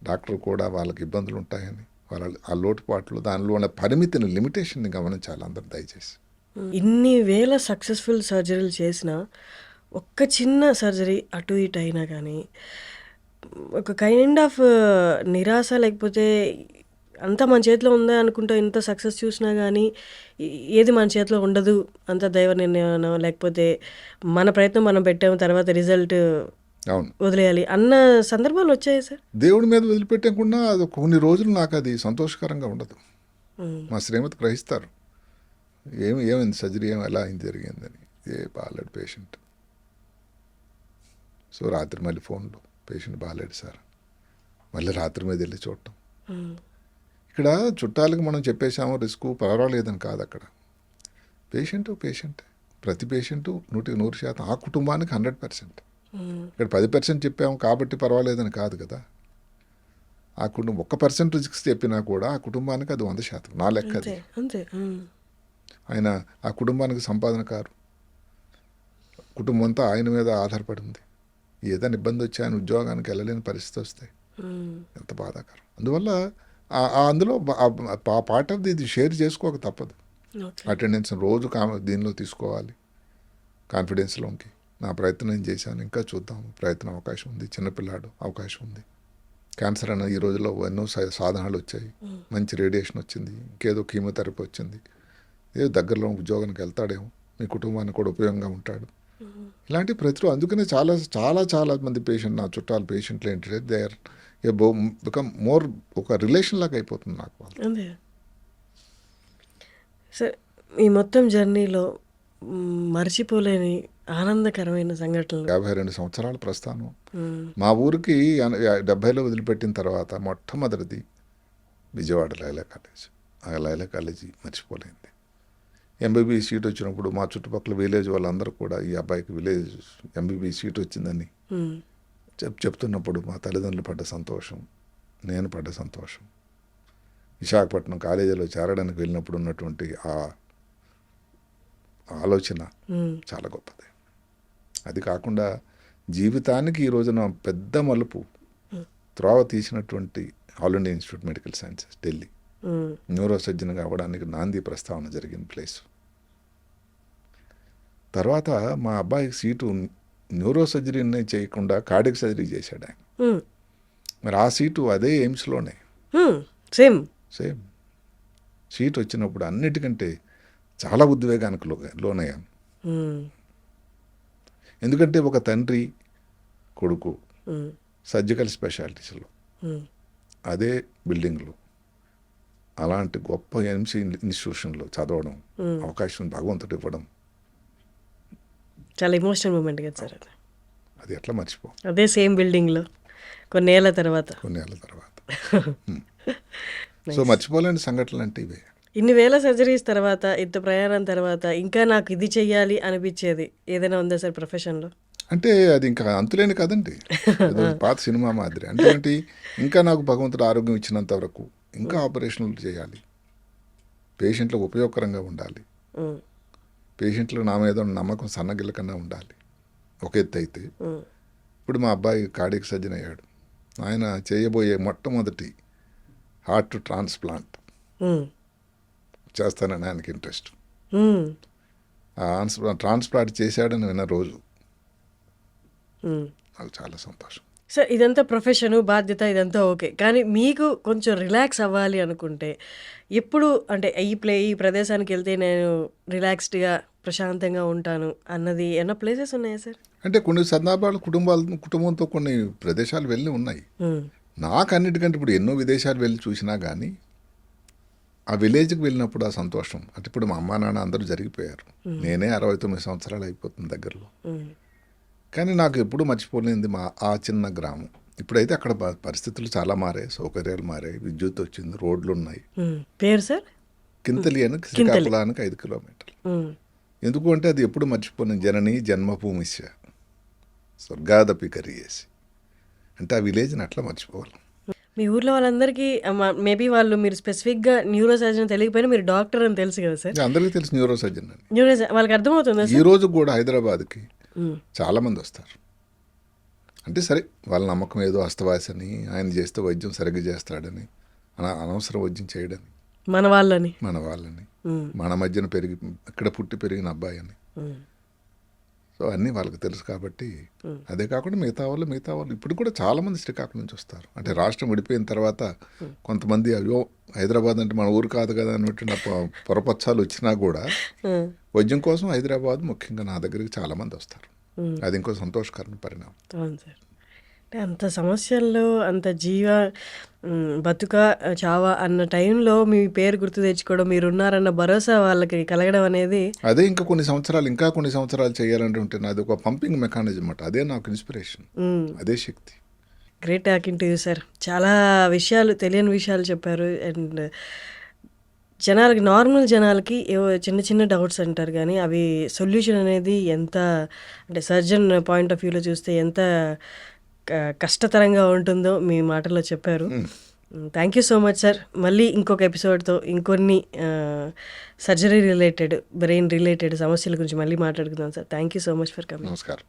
డాక్టర్లు కూడా వాళ్ళకి ఇబ్బందులు ఉంటాయని, వాళ్ళ ఆ లోటుపాట్లు దానిలో ఉన్న పరిమితిని లిమిటేషన్ని గమనించాలి అందరు దయచేసి. ఇన్ని వేల సక్సెస్ఫుల్ సర్జరీలు చేసినా ఒక్క చిన్న సర్జరీ అటు ఇటు అయినా కానీ ఒక కైండ్ ఆఫ్ నిరాశ, లేకపోతే అంతా మన చేతిలో ఉందా అనుకుంటా ఇంత సక్సెస్ చూసినా కానీ ఏది మన చేతిలో ఉండదు, అంత దైవ నిర్ణయం, లేకపోతే మన ప్రయత్నం మనం పెట్టాము తర్వాత రిజల్ట్ అవును, వదిలేయాలి అన్న సందర్భాలు వచ్చాయి సార్? దేవుడి మీద వదిలిపెట్టకుండా అది కొన్ని రోజులు నాకు అది సంతోషకరంగా ఉండదు. మ్మ్. మా శ్రీమతి గ్రహిస్తారు, ఏమైంది సర్జరీ, ఎలా అయింది జరిగిందని. బాగాలేడు పేషెంట్. సో రాత్రి మళ్ళీ ఫోన్లో పేషెంట్ బాగాలేడు సార్, మళ్ళీ రాత్రి మీద వెళ్ళి చూడటం. మ్మ్. ఇక్కడ చుట్టాలకు మనం చెప్పేసాము రిస్క్ పర్వాలేదని కాదు. అక్కడ పేషెంట్ ప్రతి పేషెంటు 100% ఆ కుటుంబానికి 100%. మ్మ్. ఇక్కడ 10% చెప్పాము కాబట్టి పర్వాలేదని కాదు కదా. ఆ కుటుంబం 1% రిస్క్ చెప్పినా కూడా ఆ కుటుంబానికి అది 100%. నా లెక్క అది. అంతే. ఆయన ఆ కుటుంబానికి సంపాదనకారు, కుటుంబం అంతా ఆయన మీద ఆధారపడి ఉంది. ఏదైనా ఇబ్బంది వచ్చి ఆయన ఉద్యోగానికి వెళ్ళలేని పరిస్థితి వస్తే ఎంత బాధాకరం. అందువల్ల అందులో పార్ట్ ఆఫ్ ఇది షేర్ చేసుకోక తప్పదు. అటెండెన్స్ రోజు దీనిలో తీసుకోవాలి, కాన్ఫిడెన్స్లోకి. నా ప్రయత్నం నేను చేశాను, ఇంకా చూద్దాం, ప్రయత్నం అవకాశం ఉంది, చిన్నపిల్లాడు అవకాశం ఉంది. క్యాన్సర్ అన్న ఈ రోజుల్లో ఎన్నో సాధనాలు వచ్చాయి, మంచి రేడియేషన్ వచ్చింది, ఇంకేదో కీమోథెరపీ వచ్చింది, ఏదో దగ్గరలో ఉద్యోగానికి వెళ్తాడేమో, మీ కుటుంబానికి కూడా ఉపయోగంగా ఉంటాడు. ఇలాంటి ప్రతిరోజు అందుకనే చాలా చాలా చాలా మంది పేషెంట్, నా చుట్టాలు పేషెంట్లు ఏంటంటే దే ఆర్ బికమ్ మోర్ ఒక రిలేషన్ లాగా అయిపోతుంది నాకు వాళ్ళు. అదే సార్, ఈ మొత్తం జర్నీలో మర్చిపోలేని ఆనందకరమైన సంఘటనలు. 52 సంవత్సరాల ప్రస్థానం. మా ఊరికి 70లో వదిలిపెట్టిన తర్వాత మొట్టమొదటిది విజయవాడ లైలా కాలేజ్. ఆ లైలా కాలేజీ మర్చిపోలేంది. ఎంబీబీఎస్ సీట్ వచ్చినప్పుడు మా చుట్టుపక్కల విలేజ్ వాళ్ళందరూ కూడా ఈ అబ్బాయికి విలేజ్ ఎంబీబీఎస్ సీట్ వచ్చిందని చెప్తున్నప్పుడు మా తల్లిదండ్రులు పడ్డ సంతోషం, నేను పడ్డ సంతోషం, విశాఖపట్నం కాలేజీలో చేరడానికి వెళ్ళినప్పుడు ఉన్నటువంటి ఆ ఆలోచన చాలా గొప్పది. అది కాకుండా జీవితానికి ఈ రోజున పెద్ద మలుపు త్రోవ తీసినటువంటి All India Institute Medical Sciences Delhi, neuro సర్జన్గా అవ్వడానికి నాంది ప్రస్తావన జరిగిన ప్లేస్. తర్వాత మా అబ్బాయికి సీటు న్యూరో సర్జరీనే చేయకుండా కార్డియక్ సర్జరీ చేశాడు ఆయన. మరి ఆ సీటు అదే ఎయిమ్స్లోనే సేమ్ సీట్ వచ్చినప్పుడు అన్నిటికంటే చాలా ఉద్వేగానికి లోనయ్యాను. ఎందుకంటే ఒక తండ్రి కొడుకు సర్జికల్ స్పెషాలిటీస్లో అదే బిల్డింగ్లో అలాంటి గొప్ప ఎంసీ ఇన్స్టిట్యూషన్లో చదవడం అవకాశం భగవంతుడు ఇవ్వడం చాలా ఎమోషనల్ మూమెంట్ కదా సార్. అది ఎట్లా మర్చిపో. అదే సేమ్ బిల్డింగ్లో కొన్నేళ్ల తర్వాత. సో మర్చిపోలేని సంఘటనలు అంటే ఇవే. ఇన్ని వేల సర్జరీస్ తర్వాత, ఇంత ప్రయాణం తర్వాత ఇంకా నాకు ఇది చెయ్యాలి అనిపించేది ఏదైనా ఉందా సార్ ప్రొఫెషన్లో? అంటే అది ఇంకా అంతులేని కదండి, పాత సినిమా మాదిరి. అంటే ఏంటి, ఇంకా నాకు భగవంతుడు ఆరోగ్యం ఇచ్చినంత వరకు ఇంకా ఆపరేషన్లు చేయాలి, పేషెంట్లకు ఉపయోగకరంగా ఉండాలి, పేషెంట్లు నా మీద నమ్మకం సన్నగిల్ల కన్నా ఉండాలి. ఒక ఎత్తు అయితే ఇప్పుడు మా అబ్బాయి కార్డియక్ సర్జన్ అయ్యాడు. ఆయన చేయబోయే మొట్టమొదటి హార్ట్ ట్రాన్స్ప్లాంట్ చేస్తానని ఆయనకి ఇంట్రెస్ట్. ట్రాన్స్ప్లాంట్ చేశాడని విన్న రోజు నాకు చాలా సంతోషం. సార్ ఇదంతా ప్రొఫెషను, బాధ్యత, ఇదంతా ఓకే. కానీ మీకు కొంచెం రిలాక్స్ అవ్వాలి అనుకుంటే ఎప్పుడు, అంటే ఈ ప్రదేశానికి వెళ్తే నేను రిలాక్స్డ్గా ప్రశాంతంగా ఉంటాను అన్నది ఏమన్నా ప్లేసెస్ ఉన్నాయా సార్? అంటే కొన్ని సందర్భాలు కుటుంబంతో కొన్ని ప్రదేశాలు వెళ్ళి ఉన్నాయి. నాకు అన్నిటికంటే ఇప్పుడు ఎన్నో విదేశాలు వెళ్ళి చూసినా కానీ ఆ విలేజ్కి వెళ్ళినప్పుడు ఆ సంతోషం, అంటే ఇప్పుడు మా అమ్మా నాన్న అందరూ జరిగిపోయారు, నేనే 69 సంవత్సరాలు అయిపోతుంది దగ్గరలో. కానీ నాకు ఎప్పుడు మర్చిపోలేనిది ఆ చిన్న గ్రామం. ఇప్పుడైతే అక్కడ పరిస్థితులు చాలా మారాయి, సౌకర్యాలు మారాయి, విద్యుత్ వచ్చింది, రోడ్లు ఉన్నాయి. పేరు సార్ కింతలి అని శ్రీకాకుళానికి 5 కిలోమీటర్లు. ఎందుకు అంటే అది ఎప్పుడు మర్చిపోయిన జనని జన్మభూమిస్య స్వర్గాదపి కరియేసి, అంటే ఆ విలేజ్ని అట్లా మర్చిపోవాలి. మీ ఊర్లో వాళ్ళందరికీ మేబీ వాళ్ళు మీరు స్పెసిఫిక్గా న్యూరో సర్జన్ తెలియకపోయినా మీరు డాక్టర్ అని తెలుసు కదా సార్? అందరికీ తెలుసు న్యూరో సర్జన్ అని. వాళ్ళకి అర్థమవుతుందా ఈ రోజు కూడా హైదరాబాద్కి చాలామంది వస్తారు. అంటే సరే వాళ్ళ నమ్మకం ఏదో అస్తవాసని, ఆయన చేస్తే వైద్యం సరిగ్గా చేస్తాడని అనవసర వైద్యం చేయడని మన వాళ్ళని. మన వాళ్ళని, మన మధ్యన ఇక్కడ పుట్టి పెరిగిన అబ్బాయి అని. సో అన్నీ వాళ్ళకి తెలుసు కాబట్టి. అదే కాకుండా మిగతా వాళ్ళు ఇప్పుడు కూడా చాలామంది శ్రీకాకుళం నుంచి వస్తారు. అంటే రాష్ట్రం విడిపోయిన తర్వాత కొంతమంది అయ్యో హైదరాబాద్ అంటే మన ఊరు కాదు కదా అన్నట్టు పొరపచ్చాలు వచ్చినా కూడా వైద్యం కోసం హైదరాబాద్ ముఖ్యంగా నా దగ్గరికి చాలామంది వస్తారు. అది ఇంకో సంతోషకరమైన పరిణామం. అవును సార్. అంటే అంత సమస్యల్లో అంత బతుక చావా అన్న టైంలో మీ పేరు గుర్తు తెచ్చుకోవడం, మీరున్నారన్న భరోసా వాళ్ళకి కలగడం అనేది అదే ఇంకా కొన్ని సంవత్సరాలు చేయాలంటే ఉంటుంది. అది ఒక పంపింగ్ మెకానిజం అన్నమాట. అదే నాకు ఇన్స్పిరేషన్, అదే శక్తి. Great talking to you sir. చాలా విషయాలు, తెలియని విషయాలు చెప్పారు. అండ్ జనాలకి, నార్మల్ జనాలకి ఏవో చిన్న చిన్న డౌట్స్ అంటారు కానీ అవి సొల్యూషన్ అనేది ఎంత, అంటే సర్జన్ పాయింట్ ఆఫ్ వ్యూలో చూస్తే ఎంత కష్టతరంగా ఉంటుందో మీ మాటల్లో చెప్పారు. Thank you so much sir. మళ్ళీ ఇంకొక ఎపిసోడ్తో ఇంకొన్ని సర్జరీ రిలేటెడ్, బ్రెయిన్ రిలేటెడ్ సమస్యల గురించి మళ్ళీ మాట్లాడుకుందాం sir. Thank you so much for coming. నమస్కారం.